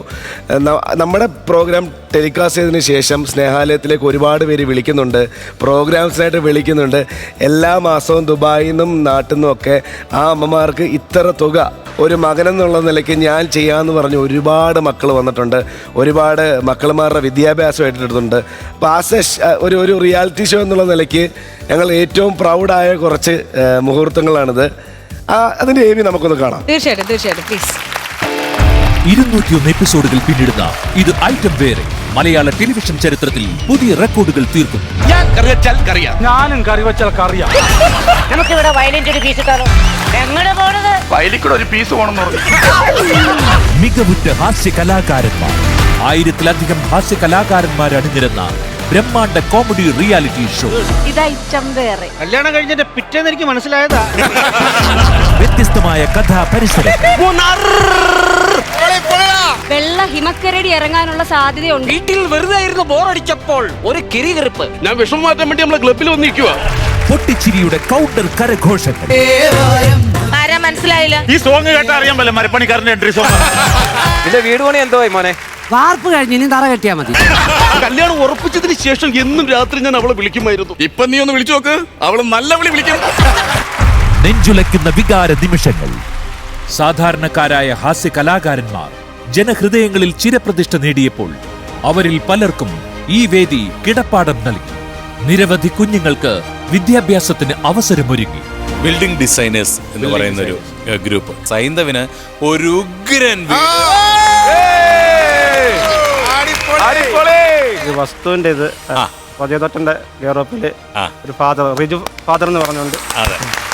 നമ്മുടെ പ്രോഗ്രാം ടെലികാസ്റ്റ് ചെയ്തതിന് ശേഷം സ്നേഹാലയത്തിലേക്ക് ഒരുപാട് പേര് വിളിക്കുന്നുണ്ട്, പ്രോഗ്രാംസിനായിട്ട് വിളിക്കുന്നുണ്ട്. എല്ലാ മാസവും ദുബായിൽ നിന്നും നാട്ടിൽ നിന്നും ഒക്കെ ആ അമ്മമാർക്ക് ഇത്ര തുക ഒരു മകനെന്നുള്ള നിലയ്ക്ക് ഞാൻ ചെയ്യാമെന്ന് പറഞ്ഞ് ഒരുപാട് മക്കൾ വന്നിട്ടുണ്ട്. ഒരുപാട് മക്കളുമാരുടെ വിദ്യാഭ്യാസം എടുത്തിട്ടുണ്ട്. അപ്പോൾ ഒരു റിയാലിറ്റി ഷോ എന്നുള്ള നിലയ്ക്ക് ഞങ്ങൾ ഏറ്റവും പ്രൗഡായ കുറച്ച് മുഹൂർത്തങ്ങളാണിത്. അതിൻ്റെ ഏവി നമുക്കൊന്ന് കാണാം. തീർച്ചയായിട്ടും പ്ലീസ്. 201 എപ്പിസോഡുകൾ പിന്നിടുന്ന ഇത് ഐറ്റം വേറെ മലയാള ടെലിവിഷൻ ചരിത്രത്തിൽ പുതിയ റെക്കോർഡുകൾ തീർക്കുന്നു. ഞാൻ കറി വെച്ചാൽ കറിയാ, ഞാനും കറി വെച്ചാൽ കറിയാ. നമുക്കിവിടെ വയലിൻ്റെ ഒരു പീസ് ഇട്ടാലോ? എങ്ങനെ പോണത്? വയലിക്കൂടെ ഒരു പീസ് പോണെന്ന് പറഞ്ഞു. മികവുറ്റ ഹാസ്യ കലാകാരന്മാർ, 1000-ലധികം ഹാസ്യ കലാകാരന്മാർ അണിനിരന്ന ബ്രഹ്മാണ്ഡ കോമഡി റിയാലിറ്റി ഷോ. ഇത് ഐറ്റം വേറെ. കല്യാണം കഴിഞ്ഞിട്ട് പിറ്റേന്ന് എനിക്ക് മനസ്സിലായതാ. വ്യത്യസ്തമായ കഥാ പരിസരം, വെള്ള ഹിമക്കരടി ഇറങ്ങാനുള്ള സാധ്യതയുണ്ട്. വീട്ടിൽ വെറുതെ ഇരുന്ന് ബോറടിച്ചപ്പോൾ ഒരു കിരികിറിപ്പ്. ഞാൻ വിഷമം മാറ്റാൻ വേണ്ടി നമ്മളെ ക്ലബിൽ വന്നിരിക്കുക. പൊട്ടിച്ചിരിയുടെ കൗണ്ടർ കരഘോഷങ്ങൾ. ആരാ മനസ്സിലായില്ല? ഈ സോങ് കേട്ടാ അറിയാൻ പറ്റില്ല, മരപ്പണിക്കാരന്റെ എൻട്രി സോങ്. നിന്റെ വീട് പണി എന്തോ മോനെ? വാർപ്പ് കഴിഞ്ഞ് ഇനി തറ കെട്ടിയാ മതി. കല്യാണം ഉറപ്പിച്ചതിന് ശേഷം എന്നും രാത്രി ഞാൻ അവളെ വിളിക്കുമായിരുന്നു. ഇപ്പൊ നീ ഒന്ന് വിളിച്ചു നോക്ക്, അവള് നല്ല വിളി വിളിക്കും. നെഞ്ചുലയ്ക്കുന്ന വികാര നിമിഷങ്ങൾ, സാധാരണക്കാരായ ഹാസ്യ കലാകാരന്മാർ ജനഹൃദയങ്ങളിൽ ചിരപ്രതിഷ്ഠ നേടിയപ്പോൾ അവരിൽ പലർക്കും ഈ വേദി കിടപ്പാടം നൽകി. നിരവധി കുഞ്ഞുങ്ങൾക്ക് വിദ്യാഭ്യാസത്തിന് അവസരമൊരുങ്ങി. ബിൽഡിംഗ് ഡിസൈനേഴ്സ് എന്ന് പറയുന്ന ഒരു ഗ്രൂപ്പ്, സൈന്ധവിന് ഒരു ഉഗ്രൻ വസ്തുവിന്റെ ഇത് പതിയതൊട്ടന്റെ യൂറോപ്പില് ഒരു ഫാദർ, റിജു ഫാദർ എന്ന് പറഞ്ഞുകൊണ്ട്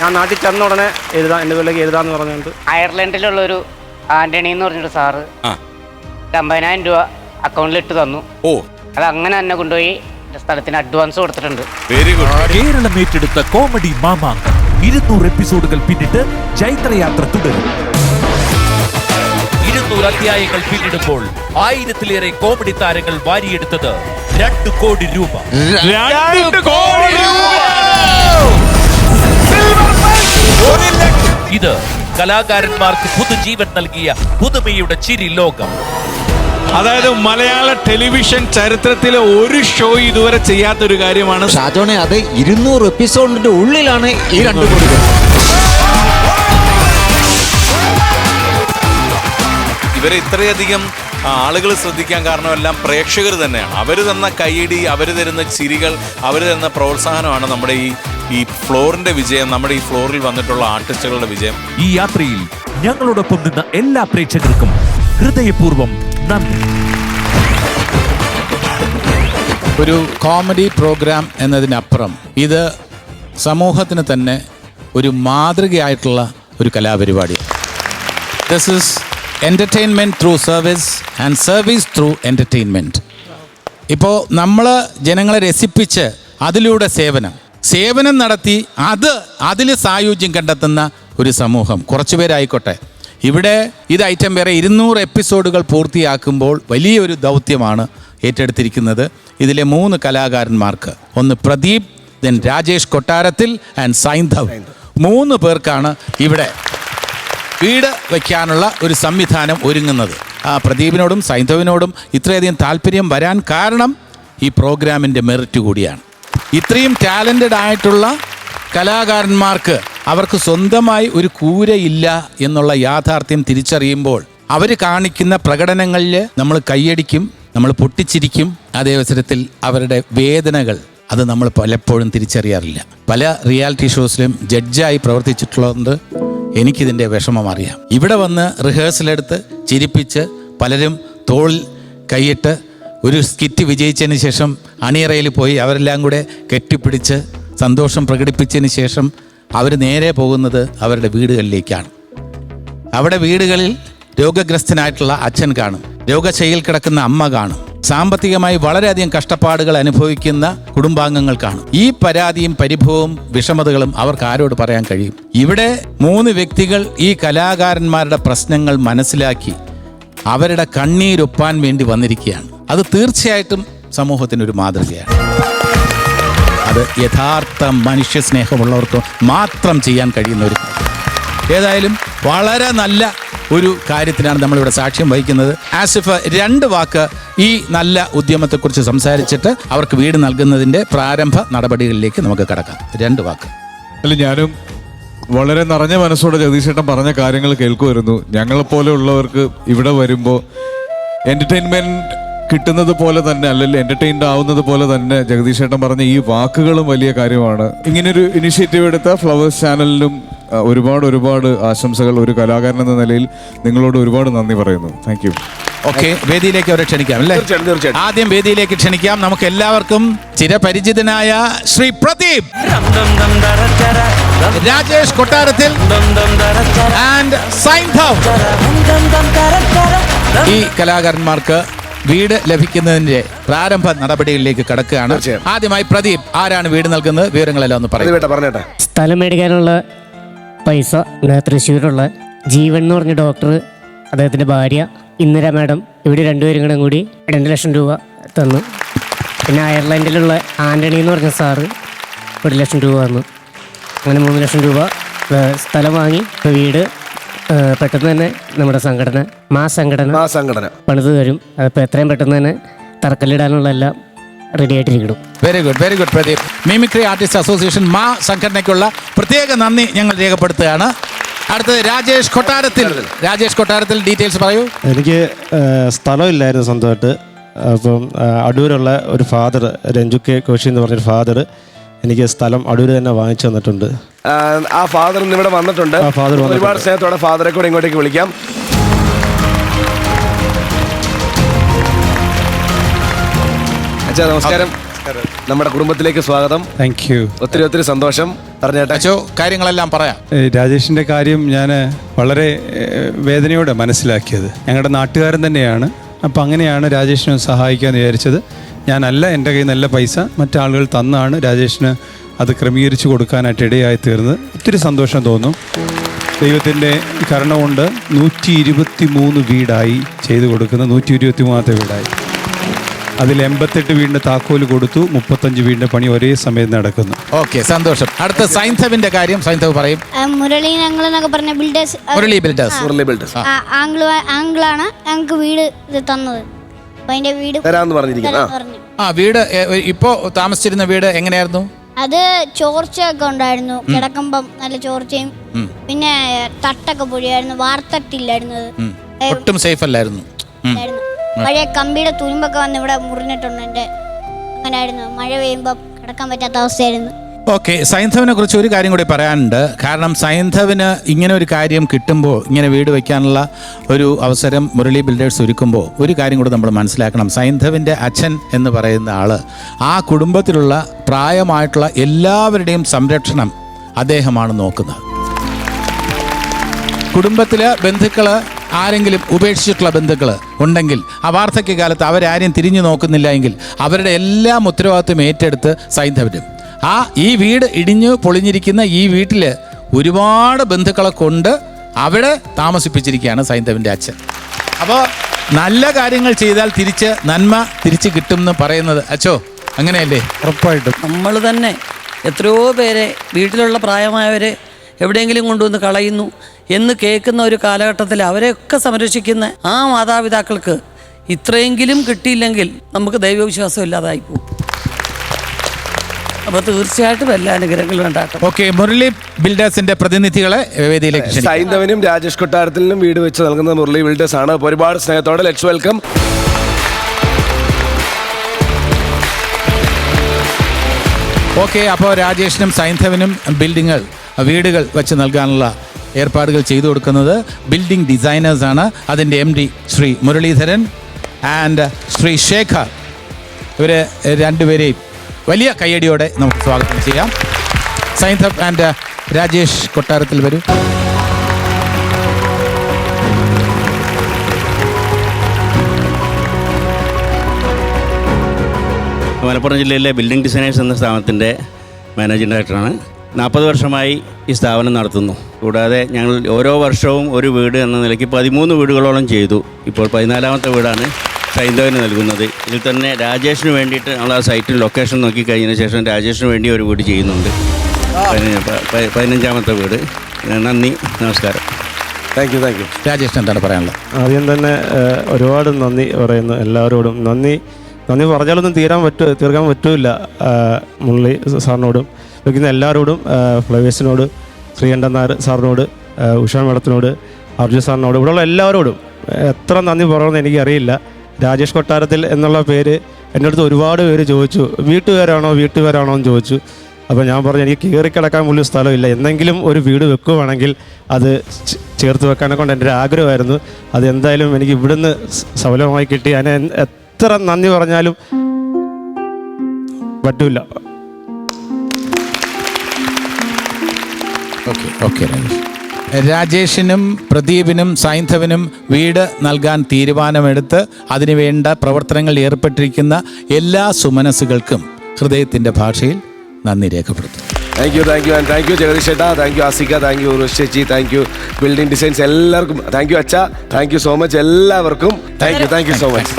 ഞാൻ നാട്ടിൽ ചെന്ന ഉടനെ എഴുതാൻ, എന്റെ വീട്ടിലേക്ക് എഴുതാന്ന് പറഞ്ഞുകൊണ്ട് അയർലൻഡിലുള്ള ഒരു ആന്റണി എന്ന് പറഞ്ഞൊരു സാറ് 50,000 രൂപ അക്കൗണ്ടിൽ ഇട്ട് തന്നു. അത് അങ്ങനെ തന്നെ കൊണ്ടുപോയി സ്ഥലത്തിന് അഡ്വാൻസ് കൊടുത്തിട്ടുണ്ട്. Very good. കേരളം ഏറ്റെടുത്ത കോമഡി മാമാങ്കം 200 എപ്പിസോഡുകൾ പിന്നിട്ട് ജൈത്രയാത്ര തുടരും. 200 അധ്യായങ്ങൾ പിന്നിടുമ്പോൾ 1000-ലേറെ കോമഡി താരങ്ങൾ വാരിയെടുത്തത് 2 കോടി രൂപ. 2 കോടി രൂപ. ഇത് കലാകാരന്മാർക്ക് പുതുജീവൻ നൽകിയ പുതുമയുടെ ചിരി ലോകം. അതായത് മലയാള ടെലിവിഷൻ ചരിത്രത്തിലെ ഒരു ഷോ ഇതുവരെ ചെയ്യാത്തൊരു കാര്യമാണ് ഷാജോണെ. അത് 200 എപ്പിസോഡിന്റെ ഉള്ളിലാണ് ഈ 2 കോടി. ഇവരെ ഇത്രയധികം ആളുകൾ ശ്രദ്ധിക്കാൻ കാരണമെല്ലാം പ്രേക്ഷകർ തന്നെയാണ്. അവർ തന്ന കൈയടി, അവർ തരുന്ന ചിരികൾ, അവർ തരുന്ന പ്രോത്സാഹനമാണ് നമ്മുടെ ഈ ഫ്ലോറിന്റെ വിജയം, നമ്മുടെ ഈ ഫ്ലോറിൽ വന്നിട്ടുള്ള ആർട്ടിസ്റ്റുകളുടെ വിജയം. ഈ യാത്രയിൽ ഞങ്ങളോടൊപ്പം നിന്ന എല്ലാ പ്രേക്ഷകർക്കും ഹൃദയപൂർവ്വം നന്ദി. ഒരു കോമഡി പ്രോഗ്രാം എന്നതിനപ്പുറം ഇത് സമൂഹത്തിന് തന്നെ ഒരു മാതൃകയായിട്ടുള്ള ഒരു കലാപരിപാടിയാണ്. This is entertainment through service and service through entertainment. ഇപ്പോൾ നമ്മൾ ജനങ്ങളെ രസിപ്പിച്ച് അതിലൂടെ സേവനം നടത്തി അതിൽ സായുജ്യം കണ്ടെത്തുന്ന ഒരു സമൂഹം. കുറച്ച് പേരായിക്കോട്ടെ. ഇവിടെ ഇത് ഐറ്റം വേറെ 200 എപ്പിസോഡുകൾ പൂർത്തിയാക്കുമ്പോൾ വലിയൊരു ദൗത്യമാണ് ഏറ്റെടുത്തിരിക്കുന്നത്. ഇതിലെ 3 കലാകാരന്മാർക്ക്, ഒന്ന് പ്രദീപ്, ദെൻ രാജേഷ് കൊട്ടാരത്തിൽ ആൻഡ് സൈന്ധവ്, 3 പേർക്കാണ് ഇവിടെ വീട് വയ്ക്കാനുള്ള ഒരു സംവിധാനം ഒരുങ്ങുന്നത്. ആ പ്രദീപിനോടും സൈന്ധവിനോടും ഇത്രയധികം താല്പര്യം വരാൻ കാരണം ഈ പ്രോഗ്രാമിൻ്റെ മെറിറ്റ് കൂടിയാണ്. ഇത്രയും ടാലൻറ്റഡ് ആയിട്ടുള്ള കലാകാരന്മാർക്ക് അവർക്ക് സ്വന്തമായി ഒരു കൂരയില്ല എന്നുള്ള യാഥാർത്ഥ്യം തിരിച്ചറിയുമ്പോൾ അവർ കാണിക്കുന്ന പ്രകടനങ്ങളിൽ നമ്മൾ കൈയടിക്കും, നമ്മൾ പൊട്ടിച്ചിരിക്കും. അതേ അവസരത്തിൽ അവരുടെ വേദനകൾ അത് നമ്മൾ പലപ്പോഴും തിരിച്ചറിയാറില്ല. പല റിയാലിറ്റി ഷോസിലും ജഡ്ജായി പ്രവർത്തിച്ചിട്ടുള്ളതുകൊണ്ട് എനിക്കിതിൻ്റെ വിഷമം അറിയാം. ഇവിടെ വന്ന് റിഹേഴ്സലെടുത്ത് ചിരിപ്പിച്ച് പലരും തോളിൽ കൈയിട്ട് ഒരു സ്കിറ്റ് വിജയിച്ചതിന് ശേഷം അണിയറയിൽ പോയി അവരെല്ലാം കൂടെ കെട്ടിപ്പിടിച്ച് സന്തോഷം പ്രകടിപ്പിച്ചതിന് ശേഷം അവർ നേരെ പോകുന്നത് അവരുടെ വീടുകളിലേക്കാണ്. അവിടെ വീടുകളിൽ രോഗഗ്രസ്തനായിട്ടുള്ള അച്ഛൻ കാണും, രോഗശയ്യയിൽ കിടക്കുന്ന അമ്മ കാണും, സാമ്പത്തികമായി വളരെയധികം കഷ്ടപ്പാടുകൾ അനുഭവിക്കുന്ന കുടുംബാംഗങ്ങൾ കാണും. ഈ പരാതിയും പരിഭവവും വിഷമതകളും അവർക്ക് ആരോട് പറയാൻ കഴിയും? ഇവിടെ 3 വ്യക്തികൾ ഈ കലാകാരന്മാരുടെ പ്രശ്നങ്ങൾ മനസ്സിലാക്കി അവരുടെ കണ്ണീരൊപ്പാൻ വേണ്ടി വന്നിരിക്കുകയാണ്. അത് തീർച്ചയായിട്ടും സമൂഹത്തിനൊരു മാതൃകയാണ്. അത് യഥാർത്ഥ മനുഷ്യ സ്നേഹമുള്ളവർക്ക് മാത്രം ചെയ്യാൻ കഴിയുന്ന ഒരു കാര്യം. ഏതായാലും വളരെ നല്ല ഒരു കാര്യത്തിനാണ് നമ്മളിവിടെ സാക്ഷ്യം വഹിക്കുന്നത്. ആസിഫ് 2 വാക്ക് ഈ നല്ല ഉദ്യമത്തെക്കുറിച്ച് സംസാരിച്ചിട്ട് അവർക്ക് വീട് നൽകുന്നതിൻ്റെ പ്രാരംഭ നടപടികളിലേക്ക് നമുക്ക് കടക്കാം. 2 വാക്ക്. അല്ല, ഞാനും വളരെ നിറഞ്ഞ മനസ്സോടെ ജഗദീശേട്ടൻ പറഞ്ഞ കാര്യങ്ങൾ കേൾക്കുമായിരുന്നു. ഞങ്ങളെപ്പോലെയുള്ളവർക്ക് ഇവിടെ വരുമ്പോൾ എൻ്റർടൈൻമെൻറ്റ് കിട്ടുന്നത് പോലെ തന്നെ, അല്ലെങ്കിൽ എൻ്റർടൈൻഡ് ആവുന്നത് പോലെ തന്നെ ജഗദീശേട്ടൻ പറഞ്ഞ ഈ വാക്കുകളും വലിയ കാര്യമാണ്. ഇങ്ങനൊരു ഇനിഷ്യേറ്റീവ് എടുത്ത ഫ്ലവേഴ്സ് ചാനലിനും ഒരുപാട് ആശംസകൾ. ഒരു കലാകാരൻ എന്ന നിലയിൽ നിങ്ങളോട് ഒരുപാട് നന്ദി പറയുന്നു. Thank you. ഓക്കെ, വേദിയിലേക്ക് അവരെ ക്ഷണിക്കാം അല്ലേ? ആദ്യം വേദിയിലേക്ക് ക്ഷണിക്കാം നമുക്ക് എല്ലാവർക്കും ചിരപരിചിതനായ ശ്രീ പ്രദീപ്, രാജേഷ് കൊട്ടാരത്തിൽ ആൻഡ് സൈന്ധവ്. ഈ കലാകാരന്മാർക്ക് വീട് ലഭിക്കുന്നതിന്റെ പ്രാരംഭ നടപടികളിലേക്ക് കടക്കുകയാണ്. ആദ്യമായി പ്രദീപ്, ആരാണ് വീട് നൽകുന്നത്? വിവരങ്ങളെല്ലാം ഒന്ന് പറയട്ടെ. സ്ഥലം മേടിക്കാനുള്ള പൈസ തൃശ്ശൂരുള്ള ജീവൻ എന്ന് പറഞ്ഞ ഡോക്ടർ, അദ്ദേഹത്തിൻ്റെ ഭാര്യ ഇന്ദിര മാഡം, ഇവിടെ 2 പേരും കൂടി 2 ലക്ഷം രൂപ തന്നു. പിന്നെ അയർലൻഡിലുള്ള ആൻ്റണി എന്ന് പറഞ്ഞ സാറ് 1 ലക്ഷം രൂപ തന്നു. അങ്ങനെ 3 ലക്ഷം രൂപ സ്ഥലം വാങ്ങി വീട് പെട്ടെന്ന് തന്നെ നമ്മുടെ സംഘടന മാ സംഘടന പണിത് തരും. അതിപ്പോൾ എത്രയും പെട്ടെന്ന് തന്നെ തറക്കല്ലിടാനുള്ള എല്ലാം റെഡി ആയിട്ടിരിക്കണം. Very good Pradeep. Mimicry artist association മാ സംഘടനയ്ക്കുള്ള പ്രത്യേക നന്ദി ഞങ്ങൾ രേഖപ്പെടുത്തുകയാണ്. അടുത്തത് രാജേഷ് കൊട്ടാരത്തിൽ ഡീറ്റെയിൽസ് പറയൂ. എനിക്ക് സ്ഥലമില്ലായിരുന്നു സ്വന്തമായിട്ട്. അപ്പം അടൂരുള്ള ഒരു ഫാദർ, രഞ്ജു കെ കോശി എന്ന് പറഞ്ഞൊരു ഫാദർ എനിക്ക് സ്ഥലം അടൂർ തന്നെ വാങ്ങിച്ചു തന്നിട്ടുണ്ട്. ആ ഫാദർ ഇന്ന് ഇവിടെ വന്നിട്ടുണ്ട്. ഒരുപാട് സ്നേഹത്തോടെ ഫാദറെ കൂടെ ഇങ്ങോട്ടേക്ക് വിളിക്കാം. അച്ഛാ നമസ്കാരം, നമ്മുടെ കുടുംബത്തിലേക്ക് സ്വാഗതം. Thank you. ഒത്തിരി സന്തോഷം. പറഞ്ഞേട്ടാ അച്ഛോ, കാര്യങ്ങളെല്ലാം പറയാം. രാജേഷിൻ്റെ കാര്യം ഞാൻ വളരെ വേദനയോടെ മനസ്സിലാക്കിയത്. ഞങ്ങളുടെ നാട്ടുകാരൻ തന്നെയാണ്. അപ്പം അങ്ങനെയാണ് രാജേഷിനെ സഹായിക്കാമെന്ന് വിചാരിച്ചത്. ഞാനല്ല, എൻ്റെ കയ്യിൽ നല്ല പൈസ മറ്റാളുകൾ തന്നാണ് രാജേഷിന് അത് ക്രമീകരിച്ച് കൊടുക്കാനായിട്ട് ഇടയായി തീർന്നത്. ഒത്തിരി സന്തോഷം തോന്നും. ദൈവത്തിൻ്റെ കരുണ കൊണ്ട് 123 വീടായി ചെയ്തു കൊടുക്കുന്നത്. 123 വീടായി. അതിൽ 88 വീടിൻ്റെ താക്കോല് കൊടുത്തു. 35 വീടിൻ്റെ പണി ഒരേ സമയത്ത് നടക്കുന്നു. ഓക്കെ, സന്തോഷം. അടുത്ത സൈന്ധവിന്റെ കാര്യം സൈന്ധവ് പറയും. മുരളി ഞങ്ങൾ എന്നൊക്കെ പറഞ്ഞ ബിൽഡേഴ്സ് ആംഗിളാണ് ഞങ്ങൾക്ക് വീട് തന്നത്. അതിന്റെ വീട് തരാന്ന് പറഞ്ഞിരിക്കുന്നു. വീട് ഇപ്പോ താമസിച്ചിരുന്ന വീട് എങ്ങനെയായിരുന്നു? അത് ചോർച്ചയൊക്കെ ഉണ്ടായിരുന്നു. കിടക്കുമ്പം നല്ല ചോർച്ചയും പിന്നെ തട്ടൊക്കെ പൊഴിയായിരുന്നു. വാർത്തട്ടില്ലായിരുന്നത്. ഒട്ടും സേഫ് അല്ലായിരുന്നു. പഴയ കമ്പിയുടെ തുരുമ്പൊക്കെ വന്ന് ഇവിടെ മുറിഞ്ഞിട്ടുണ്ട്. അങ്ങനായിരുന്നു. മഴ പെയ്യുമ്പോ കിടക്കാൻ പറ്റാത്ത അവസ്ഥയായിരുന്നു. ഓക്കെ, സൈന്ധവിനെ കുറിച്ച് ഒരു കാര്യം കൂടി പറയാനുണ്ട്. കാരണം സൈന്ധവിന് ഇങ്ങനെ ഒരു കാര്യം കിട്ടുമ്പോൾ, ഇങ്ങനെ വീട് വയ്ക്കാനുള്ള ഒരു അവസരം മുരളി ബിൽഡേഴ്സ് ഒരുക്കുമ്പോൾ ഒരു കാര്യം കൂടി നമ്മൾ മനസ്സിലാക്കണം. സൈന്ധവിൻ്റെ അച്ഛൻ എന്ന് പറയുന്ന ആൾ ആ കുടുംബത്തിലുള്ള പ്രായമായിട്ടുള്ള എല്ലാവരുടെയും സംരക്ഷണം അദ്ദേഹമാണ് നോക്കുന്നത്. കുടുംബത്തിലെ ബന്ധുക്കൾ ആരെങ്കിലും ഉപേക്ഷിച്ചിട്ടുള്ള ബന്ധുക്കൾ ഉണ്ടെങ്കിൽ ആ വാർദ്ധക്യകാലത്ത് അവരാരെയും തിരിഞ്ഞു നോക്കുന്നില്ല എങ്കിൽ അവരുടെ എല്ലാം ഉത്തരവാദിത്വം ഏറ്റെടുത്ത് സൈന്ധവരും ഈ വീട് ഇടിഞ്ഞു പൊളിഞ്ഞിരിക്കുന്ന ഈ വീട്ടിൽ ഒരുപാട് ബന്ധുക്കളെ കൊണ്ട് അവിടെ താമസിപ്പിച്ചിരിക്കുകയാണ് സൈന്ധവിൻ്റെ അച്ഛൻ. അപ്പോൾ നല്ല കാര്യങ്ങൾ ചെയ്താൽ നന്മ തിരിച്ച് കിട്ടും എന്ന് പറയുന്നത് അച്ചോ അങ്ങനെയല്ലേ? ഉറപ്പായിട്ടും നമ്മൾ തന്നെ എത്രയോ പേരെ വീട്ടിലുള്ള പ്രായമായവരെ എവിടെയെങ്കിലും കൊണ്ടുവന്ന് കളയുന്നു എന്ന് കേൾക്കുന്ന ഒരു കാലഘട്ടത്തിൽ അവരെയൊക്കെ സംരക്ഷിക്കുന്ന ആ മാതാപിതാക്കൾക്ക് ഇത്രയെങ്കിലും കിട്ടിയില്ലെങ്കിൽ നമുക്ക് ദൈവവിശ്വാസം ഇല്ലാതായി പോകും. അപ്പോൾ തീർച്ചയായിട്ടും എല്ലാ അനുഗ്രഹങ്ങളും ഉണ്ടാകട്ടെ. ഓക്കെ, മുരളി ബിൽഡേഴ്സിന്റെ പ്രതിനിധികളെ വേദിയിലേക്ക് സൈന്ധവനും രാജേഷ് കൊട്ടാരത്തിലും വീട് വെച്ച് നൽകുന്ന മുരളി ബിൽഡേഴ്സ് ആണ്. അപ്പോൾ ഒരുപാട് സ്നേഹത്തോടെ ലെറ്റ്സ് വെൽക്കം. ഓക്കെ, അപ്പോൾ രാജേഷിനും സൈന്ധവനും വീടുകൾ വെച്ച് നൽകാനുള്ള ഏർപ്പാടുകൾ ചെയ്തു കൊടുക്കുന്നത് ബിൽഡിംഗ് ഡിസൈനേഴ്സാണ്. അതിൻ്റെ MD ശ്രീ മുരളീധരൻ ആൻഡ് ശ്രീ ശേഖർ. ഇവർ രണ്ടുപേരെയും വലിയ കയ്യടിയോടെ നമുക്ക് സ്വാഗതം ചെയ്യാം. സൈന്ധവ് ആൻഡ് രാജേഷ് കൊട്ടാരത്തിൽ വരൂ. മലപ്പുറം ജില്ലയിലെ ബിൽഡിംഗ് ഡിസൈനേഴ്സ് എന്ന സ്ഥാപനത്തിൻ്റെ മാനേജിംഗ് ഡയറക്ടറാണ്. 40 വർഷമായി ഈ സ്ഥാപനം നടത്തുന്നു. കൂടാതെ ഞങ്ങൾ ഓരോ വർഷവും ഒരു വീട് എന്ന നിലയ്ക്ക് 13 വീടുകളോളം ചെയ്തു. ഇപ്പോൾ 14ാമത്തെ വീടാണ് സൈന്ധവിന് നൽകുന്നത്. ഇതിൽ തന്നെ രാജേഷിന് വേണ്ടിയിട്ട് നമ്മൾ ആ സൈറ്റിൽ ലൊക്കേഷൻ നോക്കി കഴിഞ്ഞതിന് ശേഷം രാജേഷിന് വേണ്ടി ഒരു വീട് ചെയ്യുന്നുണ്ട്. 15ാമത്തെ വീട്. നന്ദി, നമസ്കാരം. Thank you. രാജേഷ് എന്താണ് പറയാനുള്ളത്? ആദ്യം തന്നെ ഒരുപാട് നന്ദി പറയുന്നു എല്ലാവരോടും. നന്ദി പറഞ്ഞാലൊന്നും തീർക്കാൻ പറ്റില്ല. മുരളി സാറിനോടും വയ്ക്കുന്ന എല്ലാവരോടും, ഫ്ലവേഴ്സിനോട്, ശ്രീകണ്ഠൻ നായർ സാറിനോട്, ഉഷാ മേഡത്തിനോട്, അർജുൻ സാറിനോട്, ഇവിടെയുള്ള എല്ലാവരോടും എത്ര നന്ദി പറയണമെന്ന് എനിക്കറിയില്ല. രാജേഷ് കൊട്ടാരത്തിൽ എന്നുള്ള പേര് എൻ്റെ അടുത്ത് ഒരുപാട് പേര് ചോദിച്ചു, വീട്ടുപേരാണോ എന്ന് ചോദിച്ചു. അപ്പോൾ ഞാൻ പറഞ്ഞു എനിക്ക് കയറിക്കിടക്കാൻ പോലും സ്ഥലമില്ല, എന്തെങ്കിലും ഒരു വീട് വെക്കുകയാണെങ്കിൽ അത് ചേർത്ത് വെക്കാനെ കൊണ്ട് എൻ്റെ ഒരു ആഗ്രഹമായിരുന്നു. അത് എന്തായാലും എനിക്ക് ഇവിടുന്ന് സഫലമായി കിട്ടി. അതിനെ എത്ര നന്ദി പറഞ്ഞാലും പറ്റൂല. ഓക്കെ, രാജേഷിനും പ്രദീപിനും സൈന്ധവിനും വീട് നൽകാൻ തീരുമാനമെടുത്ത് അതിനുവേണ്ട പ്രവർത്തനങ്ങൾ ഏർപ്പെട്ടിരിക്കുന്ന എല്ലാ സുമനസ്സുകൾക്കും ഹൃദയത്തിൻ്റെ ഭാഷയിൽ നന്ദി രേഖപ്പെടുത്തും. താങ്ക് യു ജഗദീഷ് ചേട്ടാ, thank you Asika, thank you Urvashi ചേച്ചി, താങ്ക് യു ബിൽഡിംഗ് ഡിസൈൻസ് എല്ലാവർക്കും, താങ്ക് യു അച്ഛ, താങ്ക് യു സോ മച്ച് എല്ലാവർക്കും. Thank you so much.